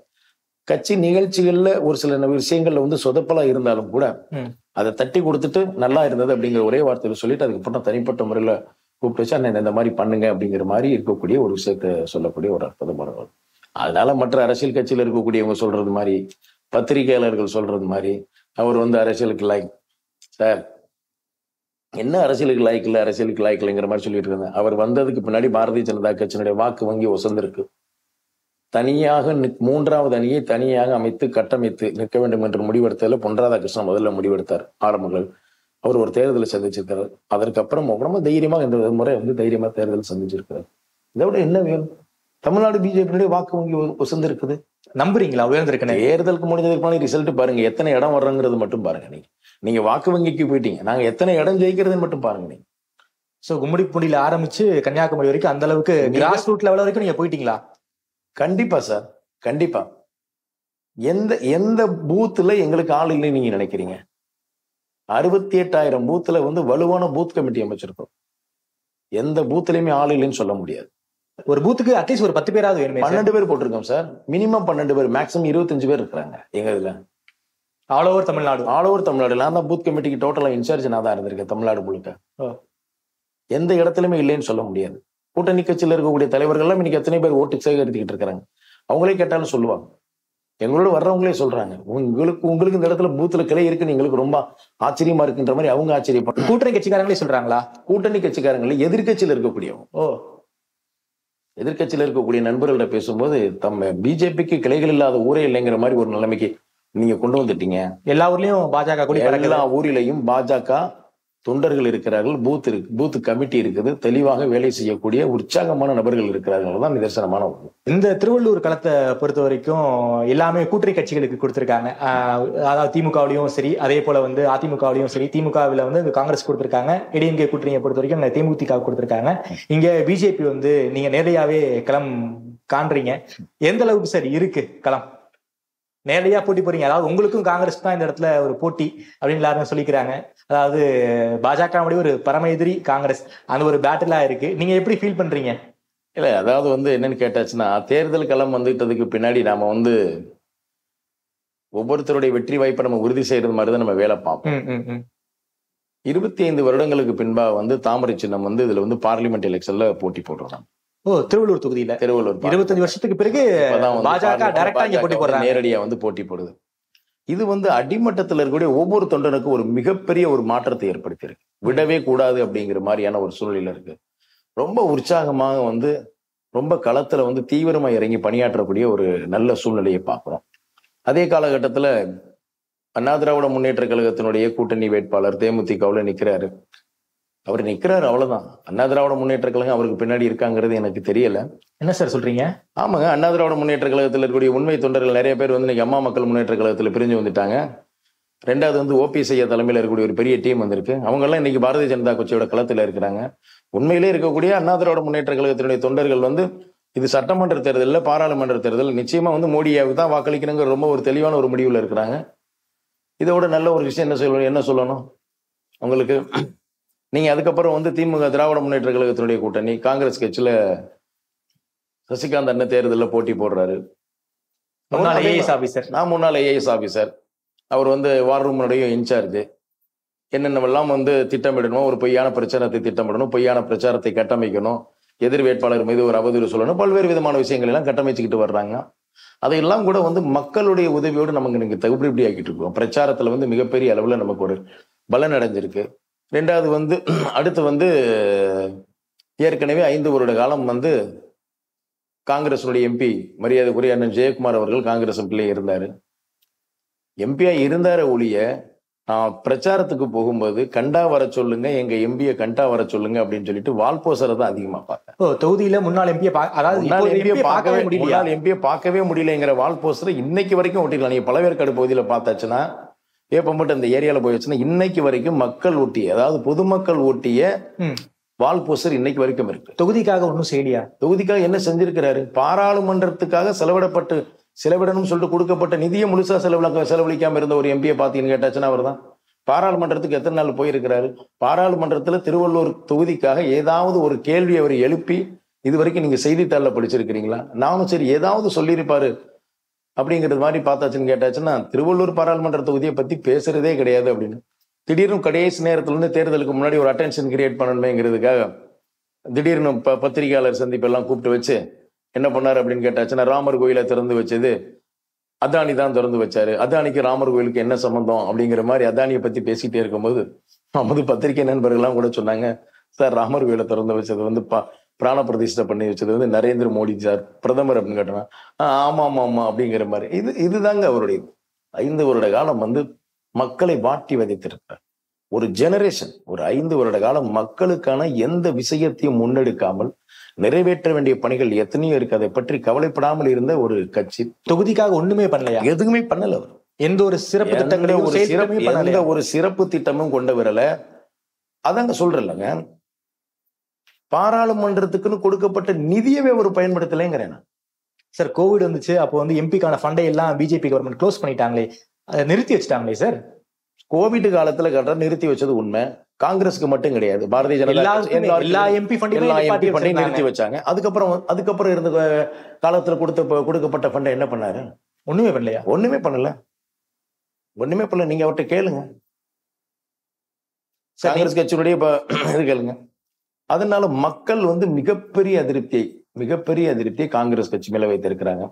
கட்சி நிகழ்ச்சிகள்ல ஒரு சில விஷயங்கள்ல வந்து சொதப்பலா இருந்தாலும் கூட அதை தட்டி கொடுத்துட்டு நல்லா இருந்தது அப்படிங்கிற ஒரே வார்த்தையில சொல்லிட்டு அதுக்கப்புறம் தனிப்பட்ட முறையில கூப்பிட்டு வச்சு அண்ணன் இந்த மாதிரி பண்ணுங்க அப்படிங்கிற மாதிரி இருக்கக்கூடிய ஒரு விஷயத்த சொல்லக்கூடிய ஒரு அற்புதமானவர். அதனால மற்ற அரசியல் கட்சியில இருக்கக்கூடியவங்க சொல்றது மாதிரி பத்திரிகையாளர்கள் சொல்றது மாதிரி அவர் வந்து அரசியலுக்கு லாய்க் சார் என்ன அரசியலுக்கு லாய்க்கு இல்லை அரசியலுக்கு லாய்க்கு இல்லைங்கிற மாதிரி சொல்லிட்டு இருந்தேன். அவர் வந்ததுக்கு பின்னாடி பாரதிய ஜனதா கட்சியினுடைய வாக்கு வங்கி ஒசந்திருக்கு. தனியாக 3வது அணியை தனியாக அமைத்து கட்டமைத்து நிற்க வேண்டும் என்று முடிவெடுத்ததில் பொன் ராதாகிருஷ்ணன் முதல்ல முடிவெடுத்தார் ஆரம்பங்கள். அவர் ஒரு தேர்தலை சந்திச்சிருக்காரு. அதற்கப்புறம் ரொம்ப தைரியமா இந்த முறை வந்து தைரியமா தேர்தல் சந்திச்சிருக்காரு. இதை விட என்ன வேணும்? தமிழ்நாடு பிஜேபியுடைய வாக்கு வங்கி ஒசந்து இருக்குது. நம்புறீங்களா? உயர்ந்திருக்கு. தேர்தலுக்கு முடிஞ்சதுக்கு முன்னாடி ரிசல்ட் பாருங்க, எத்தனை இடம் வர்றங்கிறது மட்டும் பாருங்க. நீங்க வாக்கு வங்கிக்கு போயிட்டீங்க, நாங்க எத்தனை இடம் ஜெயிக்கிறதுன்னு மட்டும் பாருங்க. நீங்க சோ கும்மிடிப்பூண்டியில ஆரம்பிச்சு கன்னியாகுமரி வரைக்கும் அந்த அளவுக்கு கிராஸ் ரூட் லெவல் வரைக்கும் நீங்க போயிட்டீங்களா? கண்டிப்பா சார், கண்டிப்பா. எந்த பூத்துல எங்களுக்கு ஆள் இல்லைன்னு நீங்க நினைக்கிறீங்க? 68,000 பூத்துல வந்து வலுவான பூத் கமிட்டி அமைச்சிருக்கோம். எந்த பூத்துலயுமே ஆள் இல்லைன்னு சொல்ல முடியாது. ஒரு பூத்துக்கு அட்லீஸ்ட் ஒரு 10 பேராவது வேணுமே. 12 பேர் போட்டிருக்கோம் சார். மினிமம் 12 பேர், மேக்ஸிமம் 25 பேர் இருக்கிறாங்க எங்க இதுல. All over Tamil Nadu. நான் தான் பூத் கமிட்டிக்கு டோட்டலா இன்சார்ஜ் நான் தான் இருந்திருக்கேன் தமிழ்நாடு முழுக்க. எந்த இடத்துலயுமே இல்லைன்னு சொல்ல முடியாது. கூட்டணி கட்சியில இருக்கக்கூடிய தலைவர்கள்லாம் இன்னைக்கு எத்தனை பேர் ஓட்டு சேகரித்துக்கிட்டு இருக்கிறாங்க. அவங்களே கேட்டாலும் சொல்லுவாங்க. எங்களோட வர்றவங்களே சொல்றாங்க, உங்களுக்கு இந்த இடத்துல பூத்துல கிளை இருக்குன்னு எங்களுக்கு ரொம்ப ஆச்சரியமா இருக்குன்ற மாதிரி அவங்க ஆச்சரியப்படுறாங்க. கூட்டணி கட்சிக்காரங்களே சொல்றாங்களா? கூட்டணி கட்சிக்காரங்களே எதிர்கட்சியில இருக்கக்கூடியவங்க. எதிர்கட்சியில இருக்கக்கூடிய நண்பர்கள்ட்ட பேசும்போது நம்ம பிஜேபிக்கு கிளைகள் இல்லாத ஊரே இல்லைங்கிற மாதிரி ஒரு நிலைமைக்கு நீங்க கொண்டு வந்துட்டீங்க. எல்லா ஊர்லயும் பாஜக கூட, எல்லா ஊரிலையும் பாஜக தொண்டர்கள் இருக்கிறார்கள், பூத் கமிட்டி இருக்குது, தெளிவாக வேலை செய்யக்கூடிய உற்சாகமான நபர்கள் இருக்கிறார்கள் தான் நிதர்சனமான ஒன்று. இந்த திருவள்ளூர் களத்தை பொறுத்த வரைக்கும் எல்லாமே கூட்டணி கட்சிகளுக்கு கொடுத்திருக்காங்க. அதாவது திமுகவிலையும் சரி, அதே போல வந்து அதிமுகவிலையும் சரி. திமுகவில் வந்து காங்கிரஸ் கொடுத்திருக்காங்க, ஏடிஎம்கே கூட்டணியை பொறுத்த வரைக்கும் தேமுதிக கொடுத்திருக்காங்க. இங்க பிஜேபி வந்து நீங்க நேரடியாவே களம் காண்றீங்க. எந்த அளவுக்கு சார் இருக்கு களம்? நேரடியா போட்டி போறீங்க, அதாவது உங்களுக்கும் காங்கிரஸ் தான் இந்த இடத்துல ஒரு போட்டி அப்படின்னு எல்லாரும் சொல்லிக்கிறாங்க. அதாவது பாஜக ஒரு பரம எதிரி காங்கிரஸ், அந்த ஒரு பேட்டிலா இருக்கு. நீங்க எப்படி ஃபீல் பண்றீங்க? இல்ல அதாவது என்னன்னு கேட்டாச்சுன்னா, தேர்தல் களம் வந்துட்டதுக்கு பின்னாடி நாம ஒவ்வொருத்தருடைய வெற்றி வாய்ப்பை நம்ம உறுதி செய்யறது மாதிரிதான் நம்ம வேலை பார்ப்போம். 25 வருடங்களுக்கு பின்பா தாமரை சின்னம் இதுல பார்லிமெண்ட் எலெக்ஷன்ல போட்டி போடுறோம். திருவள்ளூர் தொகுதியில 25 வருஷத்துக்கு பிறகு பாஜக டைரக்டா இங்க போட்டி போடுறாங்க, நேரடியா போட்டி போடுது. இது அடிமட்டத்தில் இருக்கக்கூடிய ஒவ்வொரு தொண்டனுக்கும் ஒரு மிகப்பெரிய ஒரு மாற்றத்தை ஏற்படுத்தி இருக்கு. விடவே கூடாது அப்படிங்கிற மாதிரியான ஒரு சூழ்நிலை இருக்கு. ரொம்ப உற்சாகமாக ரொம்ப களத்துல தீவிரமா இறங்கி பணியாற்றக்கூடிய ஒரு நல்ல சூழ்நிலையை பார்க்கிறோம். அதே காலகட்டத்துல அண்ணா திராவிட முன்னேற்ற கழகத்தினுடைய கூட்டணி வேட்பாளர் தேமுதிகவுல நிக்கிறாரு. அவர் நிக்கிறாரு, அவ்வளவுதான். அண்ணா திராவிட முன்னேற்ற கழகம் அவருக்கு பின்னாடி இருக்காங்கிறது எனக்கு தெரியல. என்ன சார் சொல்றீங்க? ஆமாங்க, அண்ணா திராவிட முன்னேற்ற கழகத்தில் இருக்கக்கூடிய உண்மை தொண்டர்கள் நிறைய பேர் இன்னைக்கு அம்மா மக்கள் முன்னேற்ற கழகத்துல பிரிஞ்சு வந்துட்டாங்க. ரெண்டாவது ஓபிஎஸ் ஐயா தலைமையில் இருக்கக்கூடிய ஒரு பெரிய டீம் வந்திருக்கு. அவங்க எல்லாம் இன்னைக்கு பாரதிய ஜனதா கட்சியோட களத்துல இருக்கிறாங்க. உண்மையிலே இருக்கக்கூடிய அண்ணா திராவிட முன்னேற்ற கழகத்தினுடைய தொண்டர்கள் இது சட்டமன்ற தேர்தலில் பாராளுமன்ற தேர்தல் நிச்சயமா மோடியாவுக்கு தான் வாக்களிக்கணுங்கிற ரொம்ப ஒரு தெளிவான ஒரு முடிவுல இருக்கிறாங்க. இதோட நல்ல ஒரு விஷயம் என்ன சொல்லணும் உங்களுக்கு, நீங்க அதுக்கப்புறம் திமுக திராவிட முன்னேற்ற கழகத்தினுடைய கூட்டணி காங்கிரஸ் கட்சியில சசிகாந்த் அண்ணன் தேர்தலில் போட்டி போடுறாரு. முன்னாள் ஐஏஎஸ் ஆபீசர். அவர் வார் ரூமுடைய இன்சார்ஜ். என்னென்னவெல்லாம் திட்டமிடணும், ஒரு பொய்யான பிரச்சாரத்தை திட்டமிடணும், பொய்யான பிரச்சாரத்தை கட்டமைக்கணும், எதிர் வேட்பாளர் மீது ஒரு அவதூறு சொல்லணும், பல்வேறு விதமான விஷயங்கள் எல்லாம் கட்டமைச்சுக்கிட்டு வர்றாங்க. அதையெல்லாம் கூட மக்களுடைய உதவியோடு நமக்கு நீங்க தகுதி ஆக்கிட்டு இருக்கோம். பிரச்சாரத்துல மிகப்பெரிய அளவுல நமக்கு ஒரு பலன் அடைஞ்சிருக்கு. ரெண்டாவது அடுத்து ஏற்கனவே 5 வருட காலம் காங்கிரஸுடைய எம்பி மரியாதைக்குரிய அண்ணன் ஜெயக்குமார் அவர்கள் காங்கிரஸ் எம்பிலே இருந்தாரு. எம்பியா இருந்தார ஒழிய நான் பிரச்சாரத்துக்கு போகும்போது கண்டா வர சொல்லுங்க, எங்க எம்பியை கண்டா வர சொல்லுங்க அப்படின்னு சொல்லிட்டு வால்போசரை தான் அதிகமா பார்த்தேன். தொகுதியில முன்னாள் எம்பியை பார்க்கவே முடியலங்கிற வால்போசரை இன்னைக்கு வரைக்கும் ஒட்டிக்கலாம். நீங்க பழவேற்காடு பகுதியில பார்த்தாச்சுன்னா, ஏப்பம்பட்டு அந்த ஏரியால போய் வச்சுன்னா இன்னைக்கு வரைக்கும் மக்கள் ஓட்டிய, அதாவது பொதுமக்கள் ஓட்டிய வால்போசர் இன்னைக்கு வரைக்கும் இருக்கு. தொகுதிக்காக ஒன்னும் செய்யலையா? தொகுதிக்காக என்ன செஞ்சிருக்கிறாரு? பாராளுமன்றத்துக்காக செலவிடணும்னு சொல்லிட்டு கொடுக்கப்பட்ட நிதியை முழுசா செலவழிக்காம இருந்த ஒரு எம்பியை பார்த்தீங்கன்னு கேட்டாச்சுன்னா அவர் தான். பாராளுமன்றத்துக்கு எத்தனை நாள் போயிருக்கிறாரு? பாராளுமன்றத்துல திருவள்ளூர் தொகுதிக்காக ஏதாவது ஒரு கேள்வி அவர் எழுப்பி இது வரைக்கும் நீங்க செய்தித்தாளில் படிச்சிருக்கிறீங்களா? நானும் சரி ஏதாவது சொல்லியிருப்பாரு அப்படிங்கிறது மாதிரி பார்த்தாச்சுன்னு கேட்டாச்சுன்னா திருவள்ளூர் பாராளுமன்ற தொகுதியை பத்தி பேசுறதே கிடையாது அப்படின்னு. திடீர்னு கடைசி நேரத்துல தேர்தலுக்கு முன்னாடி ஒரு அட்டென்ஷன் கிரியேட் பண்ணணுமேங்கிறதுக்காக திடீர்னு பத்திரிகையாளர் சந்திப்பெல்லாம் கூப்பிட்டு வச்சு என்ன பண்ணாரு அப்படின்னு கேட்டாச்சுன்னா, ராமர் கோயிலை திறந்து வச்சது அதானி தான் திறந்து வச்சாரு, அதானிக்கு ராமர் கோயிலுக்கு என்ன சம்பந்தம் அப்படிங்கிற மாதிரி அதானியை பத்தி பேசிட்டே இருக்கும்போது பத்திரிகை நண்பர்கள்லாம் கூட சொன்னாங்க, சார் ராமர் கோயிலை திறந்து வச்சது பிராண பிரதிஷ்டை பண்ணி வச்சது நரேந்திர மோடி சார் பிரதமர் அப்படின்னு கேட்டோம்னா ஆமா ஆமா ஆமா அப்படிங்கிற மாதிரி. இதுதாங்க அவருடைய 5 வருட காலம் மக்களை வாட்டி வதைத்திருக்கிறார். ஒரு ஜெனரேஷன், ஒரு 5 வருட காலம் மக்களுக்கான எந்த விஷயத்தையும் முன்னெடுக்காமல் நிறைவேற்ற வேண்டிய பணிகள் எத்தனையோ இருக்கு, அதை பற்றி கவலைப்படாமல் இருந்த ஒரு கட்சி. தொகுதிக்காக ஒண்ணுமே பண்ணலையா? எதுவுமே பண்ணல. அவர் எந்த ஒரு சிறப்பு திட்டங்களையும் ஒரு சிறப்பு திட்டமும் கொண்டு வரல. அதாங்க சொல்றேன்லங்க, பாராளுமன்றத்துக்குன்னு கொடுக்கப்பட்ட நிதியவே ஒரு பயன்படுத்தலைங்கிறேன் சார். கோவிட் வந்துச்சு, அப்போ எம்பிக்கான ஃபண்டை எல்லாம் பிஜேபி கவர்மெண்ட் க்ளோஸ் பண்ணிட்டாங்களே, அதை நிறுத்தி வச்சுட்டாங்களே சார். கோவிட் காலத்துல கட்ட நிறுத்தி வச்சது உண்மை. காங்கிரஸுக்கு மட்டும் கிடையாது, பாரதிய ஜனதா எல்லா எம்பி ஃபண்டையும் நிறுத்தி வச்சாங்க. அதுக்கப்புறம் இருந்த காலத்துல கொடுக்கப்பட்ட ஃபண்டை என்ன பண்ணாரு? ஒண்ணுமே பண்ணலையா? ஒண்ணுமே பண்ணல. நீங்க அவர்கிட்ட கேளுங்க, காங்கிரஸ் கட்சியினுடைய இது கேளுங்க. அதனால மக்கள் மிகப்பெரிய அதிருப்தியை காங்கிரஸ் கட்சி மேல வைத்திருக்கிறாங்க.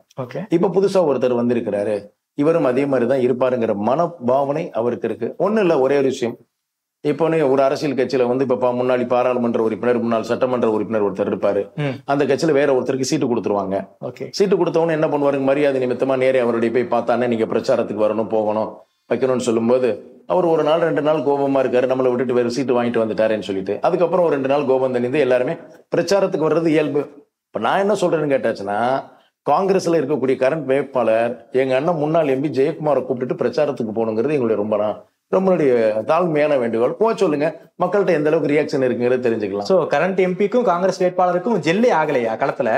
இப்ப புதுசா ஒருத்தர் வந்திருக்கிறாரு, இவரும் அதே மாதிரிதான் இருப்பாருங்கிற மனபாவனை அவருக்கு இருக்கு. ஒண்ணு இல்ல, ஒரே ஒரு விஷயம். இப்போ ஒரு அரசியல் கட்சியில இப்ப முன்னாடி பாராளுமன்ற உறுப்பினர், முன்னாள் சட்டமன்ற உறுப்பினர் ஒருத்தர் இருப்பாரு. அந்த கட்சியில வேற ஒருத்தருக்கு சீட்டு கொடுத்துருவாங்க. சீட்டு கொடுத்தவொன்னு என்ன பண்ணுவாருங்க, மரியாதை நிமித்தமா நேரே அவருடைய போய் பார்த்தானே நீங்க பிரச்சாரத்துக்கு வரணும், போகணும், வைக்கணும்னு சொல்லும்போது அவர் ஒரு நாள் 2 நாள் கோபமா இருக்காரு, நம்மளை விட்டுட்டு வேற சீட்டு வாங்கிட்டு வந்துட்டாருன்னு சொல்லிட்டு அதுக்கப்புறம் ஒரு 2 நாள் கோபம் தணிந்து எல்லாருமே பிரச்சாரத்துக்கு வர்றது இயல்பு. இப்ப நான் என்ன சொல்றேன்னு கேட்டாச்சுன்னா, காங்கிரஸ்ல இருக்கக்கூடிய கரண்ட் வேட்பாளர் எங்க அண்ணன் முன்னாள் எம்பி ஜெயக்குமாரை கூப்பிட்டு பிரச்சாரத்துக்கு போகணுங்கிறது எங்களுடைய ரொம்பளுடைய தாழ்மையான வேண்டுகோள். போக சொல்லுங்க, மக்கள்கிட்ட எந்த அளவுக்கு ரியாக்ஷன் இருக்குங்கிறது தெரிஞ்சுக்கலாம். சோ கரண்ட் எம்பிக்கும் காங்கிரஸ் வேட்பாளருக்கும் ஜெல்லே ஆகலையா களத்துல?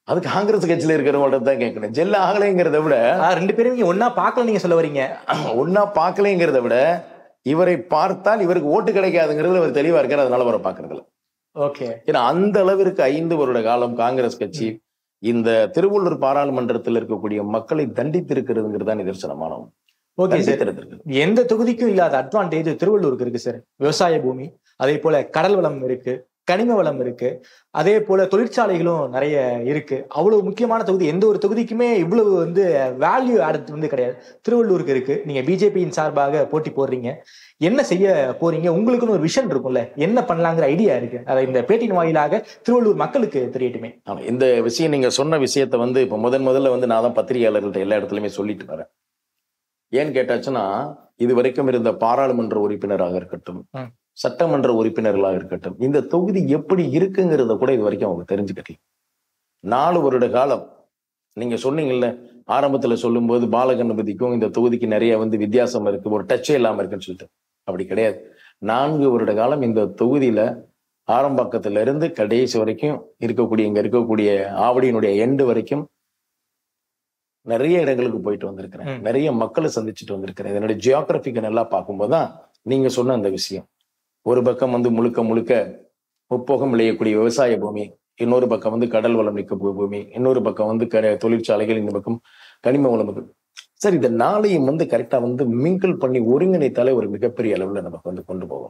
அது காங்கிரஸ் கட்சியில இருக்கிறவங்கள்ட்ட தான் கேட்கணும். ஜெல்ல ஆகலைங்கிறத விட 2 பேரும் ஒன்னா பார்க்கல நீங்க சொல்ல வரீங்க. ஒன்னா பார்க்கலைங்கிறத விட இவரை பார்த்தால் இவருக்கு ஓட்டு கிடைக்காதுங்கிறது அவர் தெளிவா இருக்காரு, அதனால அவரை பாக்குறதுல. ஓகே. ஏன்னா அந்த அளவிற்கு 5 வருட காலம் காங்கிரஸ் கட்சி இந்த திருவள்ளூர் பாராளுமன்றத்தில் இருக்கக்கூடிய மக்களை தண்டித்திருக்கிறதுங்கிறது தான் நிதர்சனமான. ஓகே சார், எந்த தொகுதிக்கும் இல்லாத அட்வான்டேஜ் திருவள்ளூருக்கு இருக்கு சார். விவசாய பூமி, அதே போல கடல் வளம் இருக்கு, கனிம வளம் இருக்கு, அதே போல தொழிற்சாலைகளும் நிறைய இருக்கு. அவ்வளவு முக்கியமான தொகுதி. எந்த ஒரு தொகுதிக்குமே இவ்வளவு வேல்யூ ஆட் கிடையாது, திருவள்ளூருக்கு இருக்கு. நீங்க பிஜேபியின் சார்பாக போட்டி போடுறீங்க, என்ன செய்ய போறீங்க? உங்களுக்குன்னு ஒரு விஷன் இருக்கும்ல, என்ன பண்ணலாங்கிற ஐடியா இருக்கு? அதை இந்த பேட்டின் வாயிலாக திருவள்ளூர் மக்களுக்கு தெரியட்டுமே. இந்த விஷயம் நீங்க சொன்ன விஷயத்த இப்ப முதல்ல நான் தான் பத்திரிகையாளர்கள்ட்ட எல்லா இடத்துலயுமே சொல்லிட்டு வரேன். ஏன்னு கேட்டாச்சுன்னா, இது வரைக்கும் இருந்த பாராளுமன்ற உறுப்பினராக இருக்கட்டும், சட்டமன்ற உறுப்பினர்களாக இருக்கட்டும், இந்த தொகுதி எப்படி இருக்குங்கிறத கூட இது வரைக்கும் அவங்க தெரிஞ்சுக்கல. 4 வருட காலம் நீங்க சொன்னீங்கல்ல, ஆரம்பத்துல சொல்லும் போது பாலகணபதிக்கும் இந்த தொகுதிக்கு நிறைய வித்தியாசம் இருக்கு, ஒரு டச்சே இல்லாம இருக்குன்னு சொல்லிட்டு. அப்படி கிடையாது. 4 வருட காலம் இந்த தொகுதியில ஆரம்பக்கத்துல இருந்து கடைசி வரைக்கும் இங்க இருக்கக்கூடிய ஆவடியினுடைய எண்டு வரைக்கும் நிறைய இடங்களுக்கு போயிட்டு வந்திருக்கிறேன், நிறைய மக்களை சந்திச்சுட்டு வந்திருக்கிறேன். இதனுடைய ஜியோகிராபிக்கு நல்லா பார்க்கும்போதுதான் நீங்க சொன்ன அந்த விஷயம். ஒரு பக்கம் முழுக்க முழுக்க முப்போகம் விளையக்கூடிய விவசாய பூமி, இன்னொரு பக்கம் கடல் வளம் மிக்க பூமி, இன்னொரு பக்கம் தொழிற்சாலைகள், இந்த பக்கம் கனிம வளம். சார், இதை நாளையும் கரெக்டா மிங்கிள் பண்ணி ஒருங்கிணைத்தாலே ஒரு மிகப்பெரிய அளவுல நமக்கு கொண்டு போக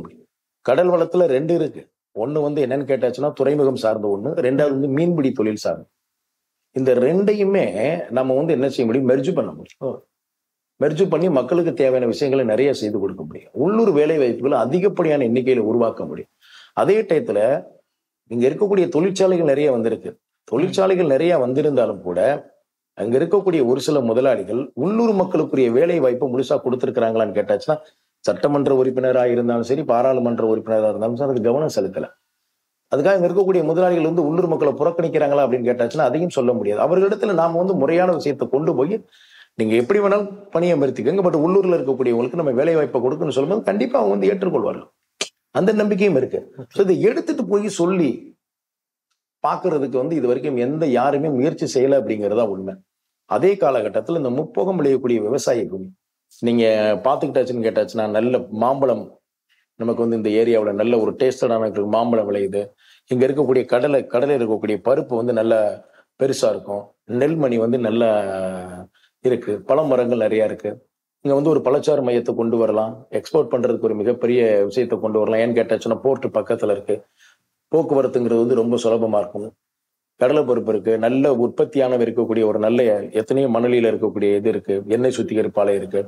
முடியும். கடல் வளத்துல 2 இருக்கு. ஒண்ணு என்னன்னு கேட்டாச்சுன்னா துறைமுகம் சார்ந்த ஒண்ணு, 2வது மீன்பிடி தொழில் சார்ந்த. இந்த 2யுமே நம்ம என்ன செய்ய முடியும்? மெர்ஜ் பண்ண முடியும். மெர்ஜ் பண்ணி மக்களுக்கு தேவையான விஷயங்களை நிறைய செய்து கொடுக்க முடியும். உள்ளூர் வேலை வாய்ப்புகளை அதிகப்படியான எண்ணிக்கையில உருவாக்க முடியும். அதே டயத்துல இங்க இருக்கக்கூடிய தொழிற்சாலைகள் நிறைய வந்திருக்கு. தொழிற்சாலைகள் நிறைய வந்திருந்தாலும் கூட அங்க இருக்கக்கூடிய ஒரு சில முதலாளிகள் உள்ளூர் மக்களுக்குரிய வேலை வாய்ப்பை முழுசா கொடுத்திருக்கிறாங்களான்னு கேட்டாச்சுன்னா, சட்டமன்ற உறுப்பினராக இருந்தாலும் சரி, பாராளுமன்ற உறுப்பினராக இருந்தாலும் சரி, அதுக்கு கவனம் செலுத்தல. அதுக்காக இங்க இருக்கக்கூடிய முதலாளிகள் உள்ளூர் மக்களை புறக்கணிக்கிறாங்களா அப்படின்னு கேட்டாச்சுன்னா அதையும் சொல்ல முடியாது. அவர்களிடத்துல நாம முறையான விஷயத்தை கொண்டு போய் நீங்க எப்படி வேணாலும் பணியமர்த்திக்கங்க, பட் உள்ளூர்ல இருக்கக்கூடியவங்களுக்கு நம்ம வேலை வாய்ப்பை கொடுக்கணும்னு சொல்லும்போது கண்டிப்பா அவங்க ஏற்றுக்கொள்வார்கள். அந்த நம்பிக்கையும் இருக்கு. இதை எடுத்துட்டு போய் சொல்லி பாக்குறதுக்கு இது வரைக்கும் யாருமே முயற்சி செய்யல அப்படிங்கறதா உண்மை. அதே காலகட்டத்தில் இந்த முப்போகம் விளையக்கூடிய விவசாய பூமி நீங்க பாத்துக்கிட்டாச்சுன்னு கேட்டாச்சுன்னா, நல்ல மாம்பழம் நமக்கு இந்த ஏரியாவில் நல்ல ஒரு டேஸ்டடான மாம்பழம் விளையுது. இங்க இருக்கக்கூடிய கடலை இருக்கக்கூடிய பருப்பு நல்ல பெருசா இருக்கும். நெல்மணி நல்லா இருக்கு. பழமரங்கள் நிறைய இருக்கு. இங்க ஒரு பழச்சாறு மையத்தை கொண்டு வரலாம், எக்ஸ்போர்ட் பண்றதுக்கு ஒரு மிகப்பெரிய விஷயத்தை கொண்டு வரலாம். ஏன்னு கேட்டாச்சுன்னா போர்ட் பக்கத்துல இருக்கு, போக்குவரத்துங்கிறது ரொம்ப சுலபமா இருக்கும். கடலை பருப்பு இருக்கு, நல்ல உற்பத்தியானவை இருக்கக்கூடிய ஒரு நல்ல எத்தனையோ மணலில இருக்கக்கூடிய இது இருக்கு, எண்ணெய் சுத்திகரிப்பாலை இருக்கு.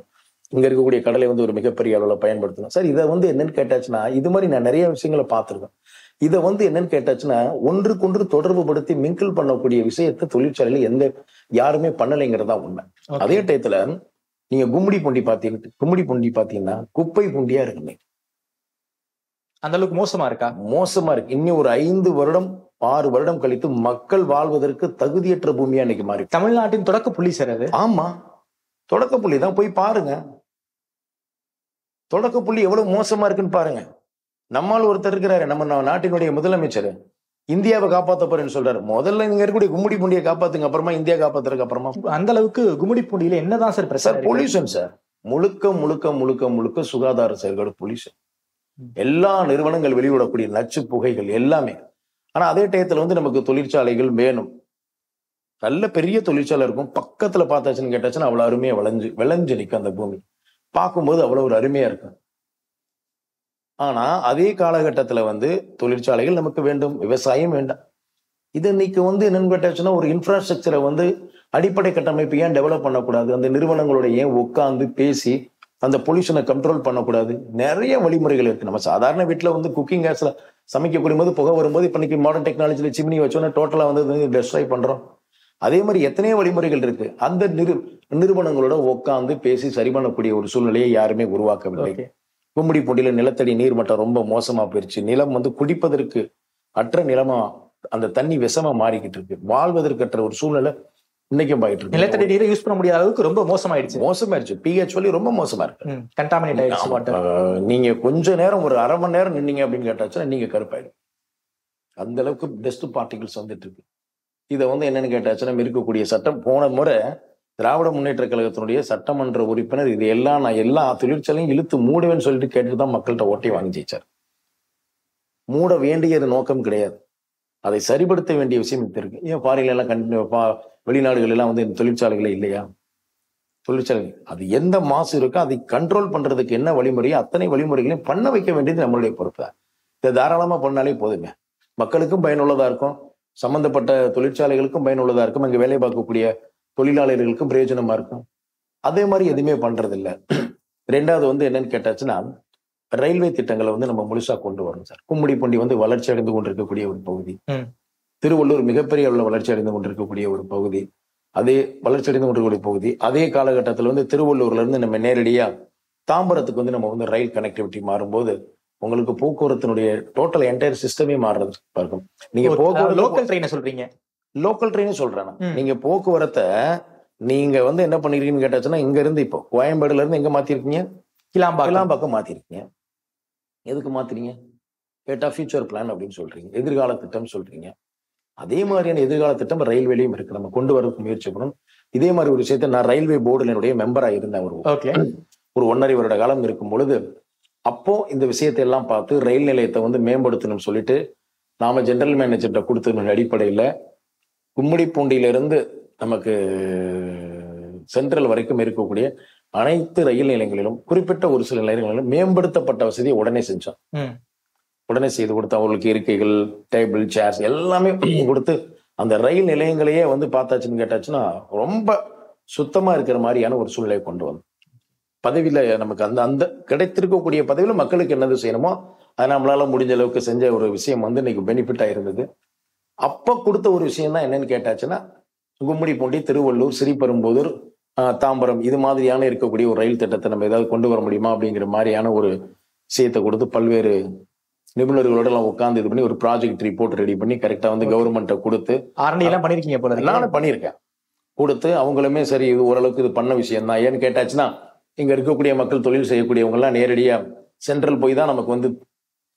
இங்க இருக்கக்கூடிய கடலை ஒரு மிகப்பெரிய அளவுல பயன்படுத்தணும். சார், இதை என்னன்னு கேட்டாச்சுன்னா, இது மாதிரி நான் நிறைய விஷயங்களை பார்த்திருக்கேன். இதை என்னன்னு கேட்டாச்சுன்னா, ஒன்றுக்கொன்று தொடர்பு படுத்தி மிங்கிள் பண்ணக்கூடிய விஷயத்தை தொழிற்சாலையில யாருமே பண்ணலைங்கிறதா உண்மை. அதே டயத்துல நீங்க கும்மிடி பூண்டி பாத்தீங்கன்னா குப்பை பூண்டியா இருக்கு. அந்த அளவுக்கு மோசமா இருக்கா? மோசமா இருக்கு. இன்னும் ஒரு 5 வருடம் 6 வருடம் கழித்து மக்கள் வாழ்வதற்கு தகுதியற்ற பூமியா இன்னைக்கு மாறி. தமிழ்நாட்டின் தொடக்க புள்ளி சார் அது. ஆமா, தொடக்க புள்ளி தான். போய் பாருங்க, தொடக்க புள்ளி எவ்வளவு மோசமா இருக்குன்னு பாருங்க. நம்மால் ஒருத்தர் இருக்கிறாரு, நம்ம நாட்டினுடைய முதலமைச்சர், இந்தியாவை காப்பாத்த போறேன்னு சொல்றாரு. முதல்ல நீங்க இருக்கக்கூடிய கும்மிடி பூண்டியை காப்பாத்துங்க, அப்புறமா இந்தியா காப்பாத்துறதுக்கு அப்புறமா. அந்த அளவுக்கு கும்மிடி பூண்டியில என்னதான் சார் பிரச்சனை? பொல்யூஷன் சார், முழுக்க முழுக்க முழுக்க முழுக்க சுகாதார செயல்பாடு பொல்யூஷன். எல்லா நிறுவனங்கள் வெளியிடக்கூடிய நச்சு புகைகள் எல்லாமே. ஆனா அதே டயத்துல நமக்கு தொழிற்சாலைகள் வேணும், நல்ல பெரிய தொழிற்சாலை இருக்கும். பக்கத்துல பார்த்தாச்சுன்னு கேட்டாச்சுன்னா அவ்வளவு அருமையா விளைஞ்சு நிற்கும். அந்த பூமி பார்க்கும்போது அவ்வளவு ஒரு அருமையா இருக்கும். ஆனா அதே காலகட்டத்துல தொழிற்சாலைகள் நமக்கு வேண்டும், விவசாயம் வேண்டாம். இது இன்னைக்கு என்னன்னு கேட்டாச்சுன்னா, ஒரு இன்ஃப்ராஸ்ட்ரக்சரை அடிப்படை கட்டமைப்பு ஏன் டெவலப் பண்ணக்கூடாது? அந்த நிறுவனங்களோட ஏன் உட்கார்ந்து பேசி அந்த பொல்யூஷனை கண்ட்ரோல் பண்ணக்கூடாது? நிறைய வழிமுறைகள் இருக்கு. நம்ம சாதாரண வீட்டுல குக்கிங் கேஸ்ல சமைக்கக்கூடிய போது புகை வரும்போது இப்ப இன்னைக்கு மாடர்ன் டெக்னாலஜில சிம்னி வச்சோன்னா டோட்டலா டெஸ்ட்ராய் பண்றோம். அதே மாதிரி எத்தனையோ வழிமுறைகள் இருக்கு. அந்த நிறுவனங்களோட உட்கார்ந்து பேசி சரி பண்ணக்கூடிய ஒரு சூழ்நிலையை யாருமே உருவாக்கவில்லை. கும்மிடி பூண்டியில நிலத்தடி நீர்மட்டம் ரொம்ப மோசமா போயிருச்சு. நிலம் குடிப்பதற்கு அற்ற நிலமா, அந்த தண்ணி விஷமா மாறிக்கிட்டு இருக்கு. வாழ்வதற்கற்ற ஒரு சூழ்நிலை இன்னைக்கும் பாயிட்டு இருக்கு. நிலத்தடி நீரை யூஸ் பண்ண முடியாத அளவுக்கு ரொம்ப மோசமாயிடுச்சு. pH வேல்யூ ரொம்ப மோசமா இருக்கு. கண்டாமினேட் ஆயிடுச்சு வாட்டர். நீங்க கொஞ்ச நேரம் ஒரு அரை மணி நேரம் நின்னீங்க அப்படின்னு கேட்டாச்சுன்னா நீங்க கருப்பாயிடும். அந்த அளவுக்கு டஸ்ட் பார்ட்டிகிள்ஸ் வந்துட்டு இருக்கு. இதை என்னன்னு கேட்டாச்சுன்னா, இருக்கக்கூடிய சட்டம், போன முறை திராவிட முன்னேற்ற கழகத்தினுடைய சட்டமன்ற உறுப்பினர் இது எல்லாம் நான் எல்லா தொழிற்சாலையும் இழுத்து மூடுவேன்னு சொல்லிட்டு கேட்டுதான் மக்கள்கிட்ட ஓட்டை வாங்கி ஜெயிச்சார். மூட வேண்டிய நோக்கம் கிடையாது. அதை சரிப்படுத்த வேண்டிய விஷயம் இப்ப இருக்கு. ஏன் ஃபாரின்ல எல்லாம் வெளிநாடுகள் எல்லாம் வந்து தொழிற்சாலைகளே இல்லையா? தொழிற்சாலை அது எந்த மாசு இருக்கோ அதை கண்ட்ரோல் பண்றதுக்கு என்ன வழிமுறையோ அத்தனை வழிமுறைகளையும் பண்ண வைக்க வேண்டியது நம்மளுடைய பொறுப்பு தான். இதை தாராளமா பண்ணாலே போதுங்க. மக்களுக்கும் பயனுள்ளதா இருக்கும், சம்பந்தப்பட்ட தொழிற்சாலைகளுக்கும் பயனுள்ளதா இருக்கும், அங்க வேலை பார்க்கக்கூடிய தொழிலாளர்களுக்கும் பிரயோஜனமா இருக்கும். அதே மாதிரி எதுவுமே பண்றது இல்லை. ரெண்டாவது வந்து என்னன்னு கேட்டாச்சுன்னா, ரயில்வே திட்டங்களை வந்து நம்ம முழுசா கொண்டு வரணும் சார். கும்மிடிப்பூண்டி வந்து வளர்ச்சி அடைந்து கொண்டிருக்கக்கூடிய ஒரு பகுதி, திருவள்ளூர் மிகப்பெரிய அளவில் வளர்ச்சி அடைந்து கொண்டிருக்கக்கூடிய ஒரு பகுதி, அதே வளர்ச்சி அடைந்து கொண்டிருக்கக்கூடிய பகுதி. அதே காலகட்டத்தில் வந்து திருவள்ளூர்ல இருந்து நம்ம நேரடியா தாம்பரத்துக்கு வந்து நம்ம வந்து ரயில் கனெக்டிவிட்டி மாறும்போது உங்களுக்கு போக்குவரத்தினுடைய டோட்டல் என்டையர் சிஸ்டமே மாறுறது இருக்கும். நீங்க போக்குவரத்து லோக்கல் ட்ரெயினை சொல்றீங்க? லோக்கல் ட்ரெயினே சொல்றேன். நீங்க போக்குவரத்தை நீங்க வந்து என்ன பண்ணிருக்கீங்கன்னு கேட்டாச்சுன்னா, இங்க இருந்து இப்போ கோயம்பேடுல இருந்து எங்க மாத்திருக்கீங்க? கிளாம்பாக்கம் மாத்திருக்கீங்க. எதுக்கு மாத்துறீங்க? கேட்டா ஃபியூச்சர் பிளான் அப்படின்னு சொல்றீங்க, எதிர்கால திட்டம் சொல்றீங்க. அதே மாதிரியான எதிர்கால திட்டம் ரயில்வேலையும் இருக்கு, நம்ம கொண்டு வரதுக்கு முயற்சி பண்ணணும். இதே மாதிரி ஒரு விஷயத்த நான் ரயில்வே போர்டுல என்னுடைய மெம்பரா இருந்தேன் ஒரு 1.5 வருட காலம் இருக்கும் பொழுது. அப்போ இந்த விஷயத்தை எல்லாம் பார்த்து ரயில் நிலையத்தை வந்து மேம்படுத்தணும்னு சொல்லிட்டு நாம ஜெனரல் மேனேஜர்கிட்ட கொடுத்த அடிப்படையில கும்மிடிப்பூண்டியிலிருந்து நமக்கு சென்ட்ரல் வரைக்கும் இருக்கக்கூடிய அனைத்து ரயில் நிலையங்களிலும் குறிப்பிட்ட ஒரு சில நிலையங்களிலும் மேம்படுத்தப்பட்ட வசதியை உடனே செஞ்சோம். உடனே செய்து கொடுத்து அவங்களுக்கு இருக்கைகள், டேபிள், சேர்ஸ் எல்லாமே கொடுத்து அந்த ரயில் நிலையங்களையே வந்து பார்த்தாச்சுன்னு கேட்டாச்சுன்னா ரொம்ப சுத்தமா இருக்கிற மாதிரியான ஒரு சூழ்நிலையை கொண்டு வந்தோம். பதவியில நமக்கு அந்த அந்த கிடைத்திருக்கக்கூடிய பதவியில மக்களுக்கு என்னது செய்யணுமோ அதை நம்மளால முடிஞ்ச அளவுக்கு செஞ்ச ஒரு விஷயம் வந்து இன்னைக்கு பெனிஃபிட்டா இருந்தது. அப்ப கொடுத்த ஒரு விஷயம் தான் என்னன்னு கேட்டாச்சுன்னா, கும்மிடிப்பூண்டி, திருவள்ளூர், ஸ்ரீபெரும்புதூர், தாம்பரம் இது மாதிரியான இருக்கக்கூடிய ஒரு ரயில் திட்டத்தை நம்ம ஏதாவது கொண்டு வர முடியுமா அப்படிங்கிற மாதிரியான ஒரு விஷயத்தை கொடுத்து பல்வேறு நிபுணர்களோட எல்லாம் உட்கார்ந்து இது பண்ணி ஒரு ப்ராஜெக்ட் ரிப்போர்ட் ரெடி பண்ணி கரெக்டா வந்து கவர்மெண்ட்டை கொடுத்து எல்லாம் பண்ணிருக்கீங்க போல. நானும் பண்ணியிருக்கேன். கொடுத்து அவங்களுமே சரி இது ஓரளவுக்கு இது பண்ண விஷயம் தான். ஏன்னு கேட்டாச்சுன்னா, இங்க இருக்கக்கூடிய மக்கள் தொழில் செய்யக்கூடியவங்க எல்லாம் நேரடியா சென்ட்ரல் போய் தான் நமக்கு வந்து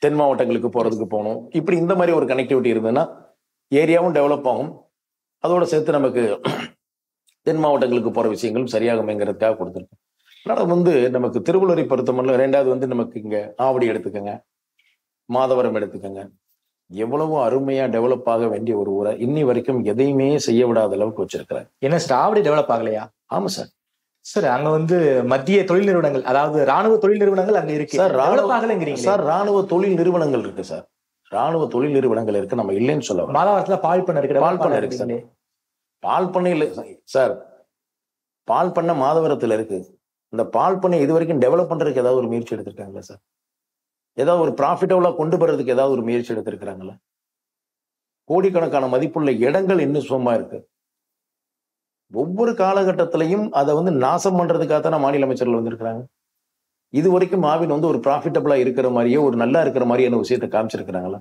தென் மாவட்டங்களுக்கு போறதுக்கு போகணும். இப்படி இந்த மாதிரி ஒரு கனெக்டிவிட்டி இருந்ததுன்னா ஏரியாவும் டெவலப் ஆகும், அதோட சேர்த்து நமக்கு தென் மாவட்டங்களுக்கு போற விஷயங்களும் சரியாகுமேங்கிறதுக்காக கொடுத்துருக்கோம். அதனால வந்து நமக்கு திருவள்ளூரை பொறுத்தமட்டில் ரெண்டாவது வந்து நமக்கு இங்க ஆவடி எடுத்துக்கங்க, மாதவரம் எடுத்துக்கங்க, எவ்வளவோ அருமையா டெவலப் ஆக வேண்டிய ஒரு ஊரை இன்னி வரைக்கும் எதையுமே செய்ய விடாத அளவுக்கு வச்சிருக்கிறார். என்ன சார் ஆவடி டெவலப் ஆகலையா? ஆமா சார். சார் அங்க வந்து மத்திய தொழில் நிறுவனங்கள், அதாவது ராணுவ தொழில் நிறுவனங்கள் அங்க இருக்கு சார். சார் ராணுவ தொழில் நிறுவனங்கள் இருக்கு சார், ராணுவ தொழில் நிறுவனங்கள் இருக்கு, நம்ம இல்லைன்னு சொல்ல. மாதவரத்துல பால் பண்ணை இருக்கு. பால் பண்ணை இருக்கு சார். பால் பண்ணை இல்லை சார், பால் பண்ணை மாதவரத்துல இருக்கு. இந்த பால் பண்ணை இது வரைக்கும் டெவலப் பண்றதுக்கு ஏதாவது ஒரு முயற்சி எடுத்திருக்காங்களா சார்? ஏதாவது ஒரு ப்ராஃபிட்டபுளா கொண்டு போறதுக்கு ஏதாவது ஒரு முயற்சி எடுத்திருக்கிறாங்களா? கோடிக்கணக்கான மதிப்புள்ள இடங்கள் இன்னும் சும்மா இருக்கு. ஒவ்வொரு காலகட்டத்திலையும் அதை வந்து நாசம் பண்றதுக்காகத்தான் மாநில அமைச்சர்கள் வந்திருக்கிறாங்க. இது வரைக்கும் மாவின் வந்து ஒரு ப்ராஃபிட்டபிளா இருக்கிற மாதிரியே ஒரு நல்லா இருக்கிற மாதிரியான விஷயத்தை காமிச்சிருக்கிறாங்களா?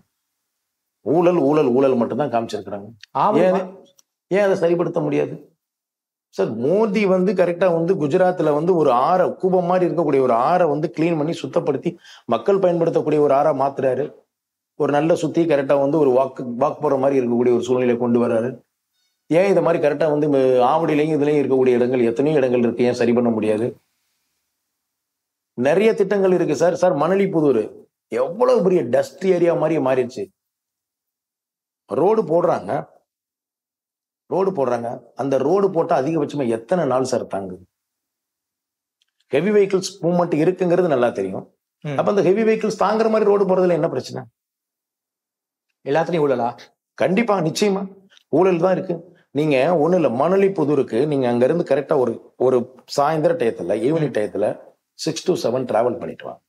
ஊழல் ஊழல் ஊழல் மட்டும்தான் காமிச்சிருக்கிறாங்க. ஏன் அதை சரிப்படுத்த முடியாது சார்? மோடி வந்து கரெக்டா வந்து குஜராத்ல வந்து ஒரு ஆறை கூபம் மாதிரி இருக்கக்கூடிய ஒரு ஆறை வந்து கிளீன் பண்ணி சுத்தப்படுத்தி மக்கள் பயன்படுத்தக்கூடிய ஒரு ஆறா மாத்துறாரு. ஒரு நல்ல சுத்தி கரெக்டா வந்து ஒரு வாக் போற மாதிரி இருக்கக்கூடிய ஒரு சூழ்நிலை கொண்டு வர்றாரு. ஏன் இந்த மாதிரி கரெக்டா வந்து ஆவடியிலையும் இதுலயும் இருக்கக்கூடிய இடங்கள் எத்தனையோ இடங்கள் இருக்கு, ஏன் சரி பண்ண முடியாது? நிறைய திட்டங்கள் இருக்கு சார். சார் மணலிப்புதூர் எவ்வளவு பெரிய டஸ்ட் ஏரியா மாதிரி மாறிடுச்சு. ரோடு போடுறாங்க, அந்த ரோடு போட்டா அதிகபட்சமா எத்தனை நாள் சார் தாங்குது? ஹெவி வெஹிக்கிள்ஸ் மூவ்மெண்ட் இருக்குங்கிறது நல்லா தெரியும். அப்ப அந்த ஹெவி வெஹிக்கிள்ஸ் தாங்குற மாதிரி ரோடு போறதுல என்ன பிரச்சனை? எல்லாத்துலயும் ஊழலா? கண்டிப்பா, நிச்சயமா ஊழல் தான் இருக்கு. நீங்க ஒண்ணு இல்ல, மணலிப்புதூருக்கு நீங்க அங்க இருந்து கரெக்டா ஒரு சாயந்தர டயத்துல, ஈவினிங் டயத்துல 6 to 7 டிராவல் பண்ணிட்டு வாங்க.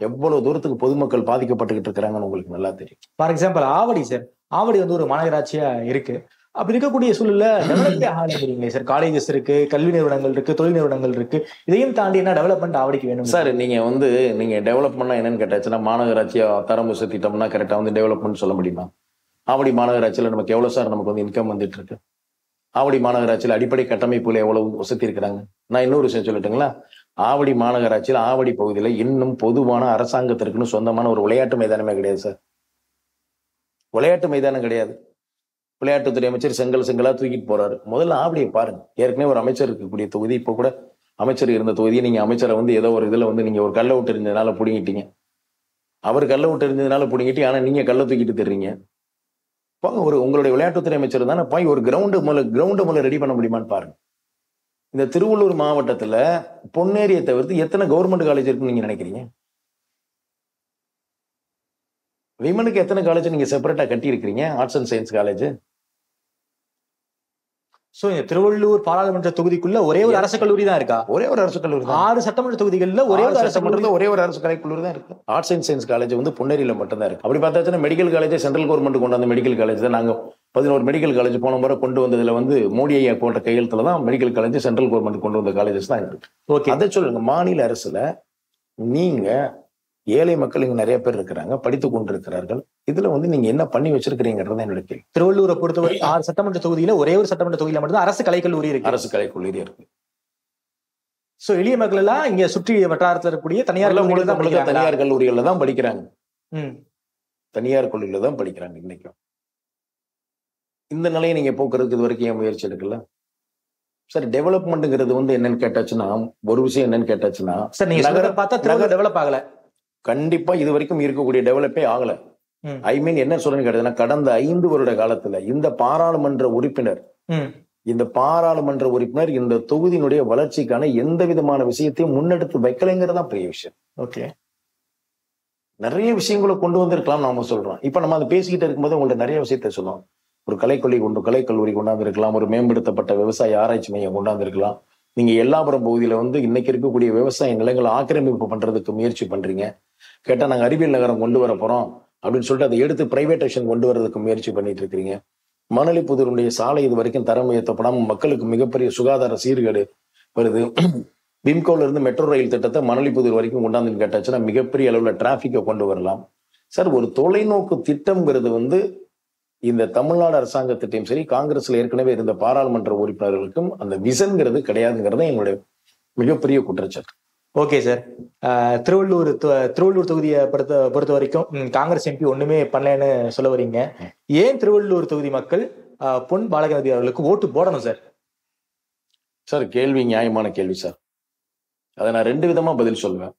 எவ்வளவு தூரத்துக்கு பொதுமக்கள் பாதிக்கப்பட்டுக்கிட்டு இருக்கிறாங்கன்னு உங்களுக்கு நல்லா தெரியும். For example Avadi sir, Avadi வந்து ஒரு மாநகராட்சியா இருக்கு. அப்படி இருக்கக்கூடிய சூழல்ல டெவலப்பே ஆகலைங்கிறீங்களே சார். காலேஜஸ் இருக்கு, கல்வி நிறுவனங்கள் இருக்கு, தொழில் நிறுவனங்கள் இருக்கு. இதையும் தாண்டி என்ன டெவலப்மெண்ட் ஆவடிக்கு வேணும் சார்? நீங்க டெவலப் பண்ணா என்னன்னு கேட்டாச்சுன்னா, மாநகராட்சியா தரம் உசத்திட்டோம்னா கரெக்டா வந்து டெவலப்மெண்ட் சொல்ல முடியுமா? ஆவடி மாநகராட்சியில நமக்கு எவ்வளவு சார் நமக்கு வந்து இன்கம் வந்துட்டு இருக்கு? ஆவடி மாநகராட்சியில் அடிப்படை கட்டமைப்புல எவ்வளவு வசதி இருக்கிறாங்க? நான் இன்னொரு விஷயம் சொல்லட்டுங்களா? ஆவடி மாநகராட்சியில் ஆவடி பகுதியில இன்னும் பொதுவான அரசாங்கத்திற்குன்னு சொந்தமான ஒரு விளையாட்டு மைதானமே கிடையாது சார். விளையாட்டு மைதானம் கிடையாது. விளையாட்டுத்துறை அமைச்சர் செங்கலா தூக்கிட்டு போறாரு. முதல்ல ஆவடியை பாருங்க. ஏற்கனவே ஒரு அமைச்சர் இருக்கக்கூடிய தொகுதி, இப்போ கூட அமைச்சர் இருந்த தொகுதியை நீங்க அமைச்சரை வந்து ஏதோ ஒரு இதுல வந்து நீங்க ஒரு கல்ல விட்டு இருந்ததுனால புடுங்கிட்டீங்க. அவர் கல்லை விட்டு இருந்ததுனால பிடிங்கிட்டு, ஆனா நீங்க கல்லை தூக்கிட்டு தர்றீங்க. பாங்க, உங்களுடைய விளையாட்டுத்துறை அமைச்சர் தானே போய் ஒரு கிரவுண்டு முதல்ல ரெடி பண்ண முடியுமான்னு பாருங்க. இந்த திருவள்ளூர் மாவட்டத்துல பொன்னேரியை தவிர்த்து எத்தனை கவர்மெண்ட் காலேஜ் இருக்குன்னு நீங்க நினைக்கிறீங்க? விமனுக்கு எத்தனை காலேஜ் நீங்க செப்பரேட்டா கட்டி இருக்கிறீங்க? Arts and science college. So இந்த திருவள்ளூர் பாராளுமன்ற தொகுதிக்குள்ள ஒரே ஒரு அரசு கல்லூரி தான் இருக்கா? ஒரே ஒரு அரசு கல்லூரி தான். 6 சட்டமன்ற தொகுதிகள்ல ஒரே ஒரு அரசு கல்லூரி, ஒரே ஒரு அரசு கல்லூரி தான் இருக்கு. ஆர்ட்ஸ் அண்ட் சயின்ஸ் காலேஜ் வந்து பொன்னேரியில மட்டும் தான் இருக்கு. அப்படி பார்த்தாச்சுன்னா மெடிக்கல் காலேஜ் சென்ட்ரல் கவர்மெண்ட் கொண்டு வந்த மெடிக்கல் காலேஜ் தான். நாங்க 11 மெடிக்கல் காலேஜ் போன முறை கொண்டு வந்ததுல வந்து மோடி ஐயா போட்ட கையெழுத்துல தான் மெடிக்கல் காலேஜ் சென்ட்ரல் கவர்மெண்ட் கொண்டு வந்த காலேஜஸ் தான் இருக்கு. ஓகே, அதை சொல்லுங்க. மாநில அரசுல நீங்க ஏழை மக்கள் இங்க நிறைய பேர் இருக்கிறாங்க, படித்து கொண்டிருக்கிறார்கள். இதுல வந்து நீங்க என்ன பண்ணி வச்சிருக்கிறீங்கிறது என்னோட கேள்வி. திருவள்ளூரை பொறுத்தவரை 6 சட்டமன்ற தொகுதியில ஒரே ஒரு சட்டமன்ற தொகுதியில மட்டும் அரசு கலைக்கல்லூரி இருக்கு. அரசு கலைக்கல்லூரி இருக்கு. சோ எளிய மக்கள் எல்லாம் இங்க சுற்றி வட்டாரத்தில் இருக்கக்கூடிய தனியார் தனியார் கல்லூரிகள்ல தான் படிக்கிறாங்க. தனியார் கல்லூரியில தான் படிக்கிறாங்க இன்னைக்கும். இந்த நிலையை நீங்க போக்குறதுக்கு இது வரைக்கும் ஏன் முயற்சி எடுக்கல? சார், டெவலப்மெண்ட்ங்கிறது வந்து என்னன்னு கேட்டாச்சுன்னா, ஒரு விஷயம் என்னன்னு கேட்டாச்சுன்னா, சார் நீங்க நகர பார்த்தா டெவலப் ஆகல. கண்டிப்பா இது வரைக்கும் இருக்கக்கூடிய டெவலப்பே ஆகல. ஐ மீன் என்ன சொல்றேன்னு கேட்டதுன்னா, கடந்த 5 வருட காலத்துல இந்த பாராளுமன்ற உறுப்பினர் இந்த தொகுதியினுடைய வளர்ச்சிக்கான எந்த விதமான விஷயத்தையும் முன்னெடுத்து வைக்கலைங்கிறதா பெரிய விஷயம். ஓகே, நிறைய விஷயங்களை கொண்டு வந்திருக்கலாம் நாம சொல்றோம். இப்ப நம்ம அதை பேசிக்கிட்டு இருக்கும்போது உங்கள்ட்ட நிறைய விஷயத்த சொல்லுவோம். ஒரு கலைக்கல்லூரி கொண்டாந்துருக்கலாம், ஒரு மேம்படுத்தப்பட்ட விவசாய ஆராய்ச்சி மையம் கொண்டாந்துருக்கலாம். நீங்க எல்லாபுரம் பகுதியில வந்து இன்னைக்கு இருக்கக்கூடிய விவசாய நிலங்களை ஆக்கிரமிப்பு பண்றதுக்கு முயற்சி பண்றீங்க. கேட்டா நாங்க அறிவியல் நகரம் கொண்டு வர போறோம் அப்படின்னு சொல்லிட்டு அதை எடுத்து பிரைவேட்டேஷன் கொண்டு வரதுக்கு முயற்சி பண்ணிட்டு இருக்கிறீங்க. மணலிப்புதூருடைய சாலை இது வரைக்கும் தரம் உயர்த்தப்படாம மக்களுக்கு மிகப்பெரிய சுகாதார சீர்கேடு வருது. விம்கோல இருந்து மெட்ரோ ரயில் திட்டத்தை மணலிப்புதூர் வரைக்கும் கொண்டாந்துன்னு கேட்டாச்சுன்னா மிகப்பெரிய அளவுல டிராபிக்கை கொண்டு வரலாம். சார், ஒரு தொலைநோக்கு திட்டம்ங்கிறது வந்து இந்த தமிழ்நாடு அரசாங்கத்திட்டையும் சரி, காங்கிரஸ்ல ஏற்கனவே இருந்த பாராளுமன்ற உறுப்பினர்களுக்கும் அந்த விசன்ங்கிறது கிடையாதுங்கிறது என்னுடைய மிகப்பெரிய குற்றச்சாட்டு. ஓகே சார், திருவள்ளூர் தொகுதியை பொறுத்த வரைக்கும் காங்கிரஸ் எம்பி ஒண்ணுமே பண்ணலன்னு சொல்ல வரீங்க. ஏன் திருவள்ளூர் தொகுதி மக்கள் பொன் பாலகணபதி அவர்களுக்கு ஓட்டு போடணும் சார்? சார், கேள்வி நியாயமான கேள்வி சார். அதை நான் 2 விதமா பதில் சொல்லுவேன்.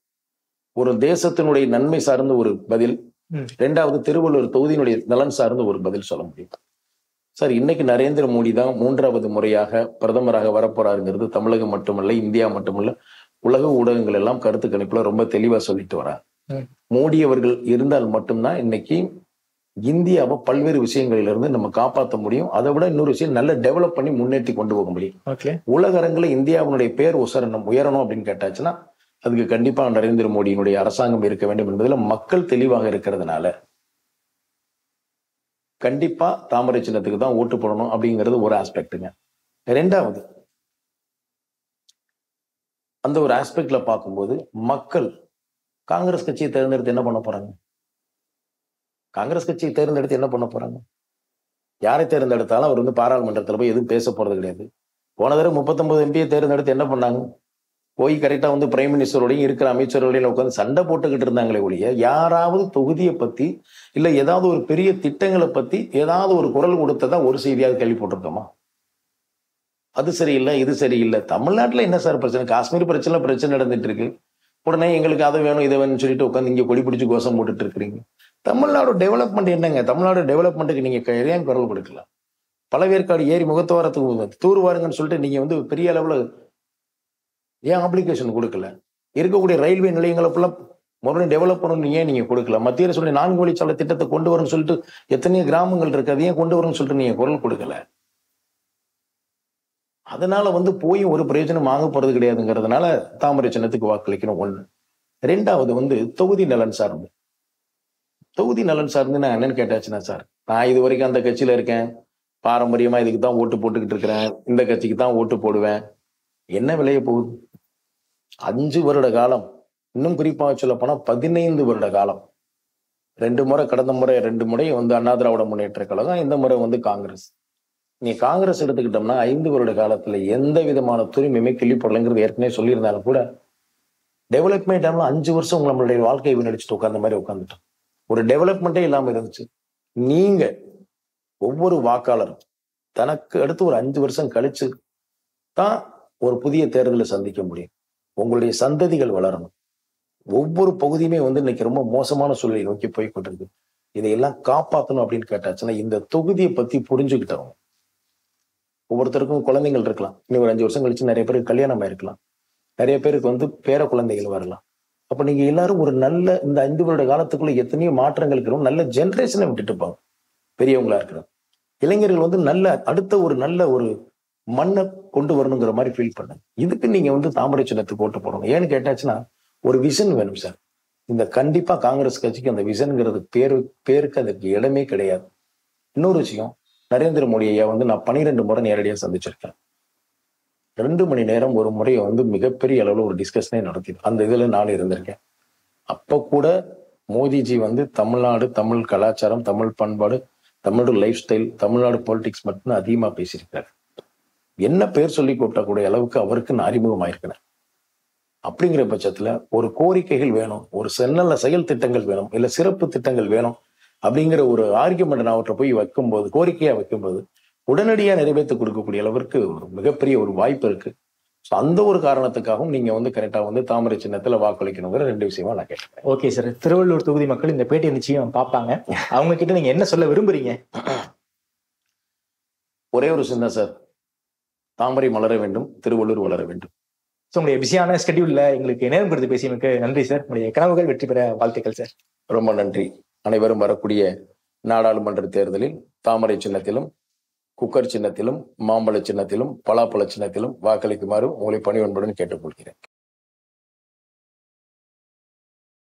ஒரு தேசத்தினுடைய நன்மை சார்ந்த ஒரு பதில், 2வது திருவள்ளூர் தொகுதியினுடைய நலன் சார்ந்த ஒரு பதில் சொல்ல முடியும். சார், இன்னைக்கு நரேந்திர மோடி தான் 3வது முறையாக பிரதமராக வரப்போறாருங்கிறது தமிழகம் மட்டுமல்ல, இந்தியா மட்டுமல்ல, உலக ஊடகங்கள் எல்லாம் கருத்து கணிப்புல ரொம்ப தெளிவா சொல்லிட்டு வராங்க. மோடி அவர்கள் இருந்தால் மட்டும்தான் இன்னைக்கு இந்தியாவை பல்வேறு விஷயங்களிலிருந்து நம்ம காப்பாற்ற முடியும். அதை விட இன்னொரு விஷயம், நல்ல டெவலப் பண்ணி முன்னேற்றி கொண்டு போக முடியும். உலக அரங்குல இந்தியாவுடைய பேர் உயரணும் அப்படின்னு கேட்டாச்சுன்னா அதுக்கு கண்டிப்பா நரேந்திர மோடியினுடைய அரசாங்கம் இருக்க வேண்டும் என்பதுல மக்கள் தெளிவாக இருக்கிறதுனால கண்டிப்பா தாமரை சின்னத்துக்கு தான் ஓட்டு போடணும் அப்படிங்கிறது ஒரு ஆஸ்பெக்டுங்க. 2வது, அந்த ஒரு ஆஸ்பெக்ட்ல பார்க்கும்போது மக்கள் காங்கிரஸ் கட்சியை தேர்ந்தெடுத்து என்ன பண்ண போறாங்க? யாரை தேர்ந்தெடுத்தாலும் அவர் வந்து பாராளுமன்றத்தில் போய் எதுவும் பேச போறது கிடையாது. போன தடவை 39 எம்பியை தேர்ந்தெடுத்து என்ன பண்ணாங்க? போய் கரெக்டா வந்து பிரைம் மினிஸ்டரோடையும் இருக்கிற அமைச்சர்களையும் உட்காந்து சண்டை போட்டுக்கிட்டு இருந்தாங்களே ஒழிய யாராவது தொகுதியை பத்தி இல்ல ஏதாவது ஒரு பெரிய திட்டங்களை பத்தி ஏதாவது ஒரு குரல் கொடுத்ததா ஒரு செய்தியாவது கேள்வி போட்டிருக்கோமா? அது சரியில்லை, இது சரியில்லை. தமிழ்நாட்டுல என்ன சார் பிரச்சனை? காஷ்மீர் பிரச்சனை நடந்துட்டு இருக்கு. உடனே எங்களுக்கு அதை வேணும் இதை வேணும்னு சொல்லிட்டு உட்காந்து இங்க கொடி பிடிச்சு கோஷம் போட்டுட்டு இருக்கிறீங்க. தமிழ்நாடு டெவலப்மெண்ட் என்னங்க? தமிழ்நாடு டெவலப்மெண்ட்டுக்கு நீங்க ஏன் குரல் கொடுக்கலாம்? பழவேற்காடு ஏரி முகத்துவாரத்துக்கு தூர்வாருங்கன்னு சொல்லிட்டு நீங்க வந்து பெரிய அளவுல ஏன் அப்ளிகேஷன் கொடுக்கல? இருக்கக்கூடிய ரயில்வே நிலையங்களை ஃபுல்லா மறுபடியும் டெவலப் பண்ணணும் ஏன் நீங்க கொடுக்கல? மத்திய அரசு 4 வழிச்சாலை திட்டத்தை கொண்டு வரணும்னு சொல்லிட்டு எத்தனையோ கிராமங்கள் இருக்கு, அதையும் கொண்டு வரணும்னு சொல்லிட்டு நீங்க குரல் கொடுக்கல. அதனால வந்து போய் ஒரு பிரயோஜனம் வாங்க போறது கிடையாதுங்கிறதுனால தாமரை சின்னத்துக்கு வாக்களிக்கணும். 1. 2வது வந்து தொகுதி நலன் சார்ந்து நான் என்னன்னு கேட்டாச்சுன்னா, சார், நான் இது வரைக்கும் அந்த கட்சியில இருக்கேன், பாரம்பரியமா இதுக்கு தான் ஓட்டு போட்டுக்கிட்டு இருக்கிறேன், இந்த கட்சிக்கு தான் ஓட்டு போடுவேன். என்ன விளைய போகுது? 5 வருட காலம், இன்னும் குறிப்பாக சொல்ல போனா 15 வருட காலம், 2 முறை, கடந்த முறை 2 முறை வந்து அண்ணா திராவிட முன்னேற்ற கழகம், இந்த முறை வந்து காங்கிரஸ். நீ காங்கிரஸ் எடுத்துக்கிட்டோம்னா 5 வருட காலத்துல எந்த விதமான துரிமையுமே கிள்ளி போடலைங்கிறது ஏற்கனவே சொல்லியிருந்தாலும் கூட டெவலப்மெண்ட் 5 வருஷம் நம்மளுடைய வாழ்க்கையை வீணடிச்சுட்டு உட்கார்ந்த மாதிரி உட்காந்துட்டோம். ஒரு டெவலப்மெண்ட்டே இல்லாம இருந்துச்சு. நீங்க ஒவ்வொரு வாக்காளரும் தனக்கு அடுத்து ஒரு 5 வருஷம் கழிச்சு தான் ஒரு புதிய தேர்தலை சந்திக்க முடியும். உங்களுடைய சந்ததிகள் வளரணும். ஒவ்வொரு பகுதியுமே வந்து இன்னைக்கு ரொம்ப மோசமான சூழ்நிலை நோக்கி போய் கொண்டிருக்கு. இதையெல்லாம் காப்பாற்றணும் அப்படின்னு கேட்டாச்சுன்னா இந்த தொகுதியை பத்தி புரிஞ்சுக்கிட்டவங்க, ஒவ்வொருத்தருக்கும் குழந்தைகள் இருக்கலாம், இன்னும் ஒரு 5 வருஷம் கழிச்சு நிறைய பேருக்கு கல்யாணம் ஆயிருக்கலாம், நிறைய பேருக்கு வந்து பேர குழந்தைகள் வரலாம். அப்ப நீங்க எல்லாரும் ஒரு நல்ல இந்த 5 வருட காலத்துக்குள்ள எத்தனையோ மாற்றங்கள் இருக்கிறோம், நல்ல ஜென்ரேஷனை விட்டுட்டு இருப்பாங்க. பெரியவங்களா இருக்கிறோம், இளைஞர்கள் வந்து நல்ல அடுத்த ஒரு நல்ல ஒரு மண்ணை கொண்டு வரணுங்கிற மாதிரி ஃபீல் பண்ணேன். இதுக்கு நீங்க வந்து தாமரை சின்னத்துக்கு ஓட்டு போடணும். ஏன்னு கேட்டாச்சுன்னா ஒரு விஷன் வேணும் சார். இந்த கண்டிப்பா காங்கிரஸ் கட்சிக்கு அந்த விஷன்ங்கிறது பேருக்கு அதற்கு இடமே கிடையாது. இன்னொரு விஷயம், நரேந்திர மோடி ஐயா வந்து நான் 12 முறை நேரடியாக சந்திச்சிருக்கேன். 2 மணி நேரம் ஒரு முறையை வந்து மிகப்பெரிய அளவுல ஒரு டிஸ்கஷனே நடத்தி அந்த இதுல நான் இருந்திருக்கேன். அப்ப கூட மோடிஜி வந்து தமிழ்நாடு, தமிழ் கலாச்சாரம், தமிழ் பண்பாடு, தமிழோட லைஃப் ஸ்டைல், தமிழ்நாடு பாலிடிக்ஸ் மட்டும் அதிகமா பேசியிருக்காரு. என்ன பேர் சொல்லி கூப்பிடக்கூடிய அளவுக்கு அவருக்கு நான் அறிமுகமாயிருக்கிறேன். அப்படிங்கிற பட்சத்துல ஒரு கோரிக்கைகள் வேணும், ஒரு நல்ல செயல் திட்டங்கள் வேணும், இல்ல சிறப்பு திட்டங்கள் வேணும் அப்படிங்கிற ஒரு ஆர்கியுமெண்ட் நான் அவற்றை போய் வைக்கும்போது, கோரிக்கையா வைக்கும்போது உடனடியா நிறைவேற்றி கொடுக்கக்கூடிய அளவிற்கு ஒரு மிகப்பெரிய ஒரு வாய்ப்பு இருக்கு. ஸோ அந்த ஒரு காரணத்துக்காகவும் நீங்க வந்து கரெக்டா வந்து தாமரை சின்னத்துல வாக்களிக்கணுங்கிற 2 விஷயமா நான் கேட்டேன். ஓகே சார், திருவள்ளூர் தொகுதி மக்கள் இந்த பேட்டியை நிச்சயம் பார்ப்பாங்க. அவங்க கிட்ட நீங்க என்ன சொல்ல விரும்புறீங்க? ஒரே ஒரு விஷயம் தான் சார், தாமரை மலர வேண்டும், திருவள்ளூர் வளர வேண்டும். ஸோ உங்களுடைய பிஸியான ஸ்கெடியூல்ல எங்களுக்கு நேரம் கொடுத்து பேசியமைக்கு நன்றி சார். உங்களுடைய கனவுகள் வெற்றி பெற வாழ்த்துக்கள் சார். ரொம்ப நன்றி. அனைவரும் வரக்கூடிய நாடாளுமன்ற தேர்தலில் தாமரை சின்னத்திலும், குக்கர் சின்னத்திலும், மாம்பழ சின்னத்திலும், பலாப்பழ சின்னத்திலும் வாக்களிக்குமாறு உங்களை பணிவன்புடன் கேட்டுக்கொள்கிறேன்.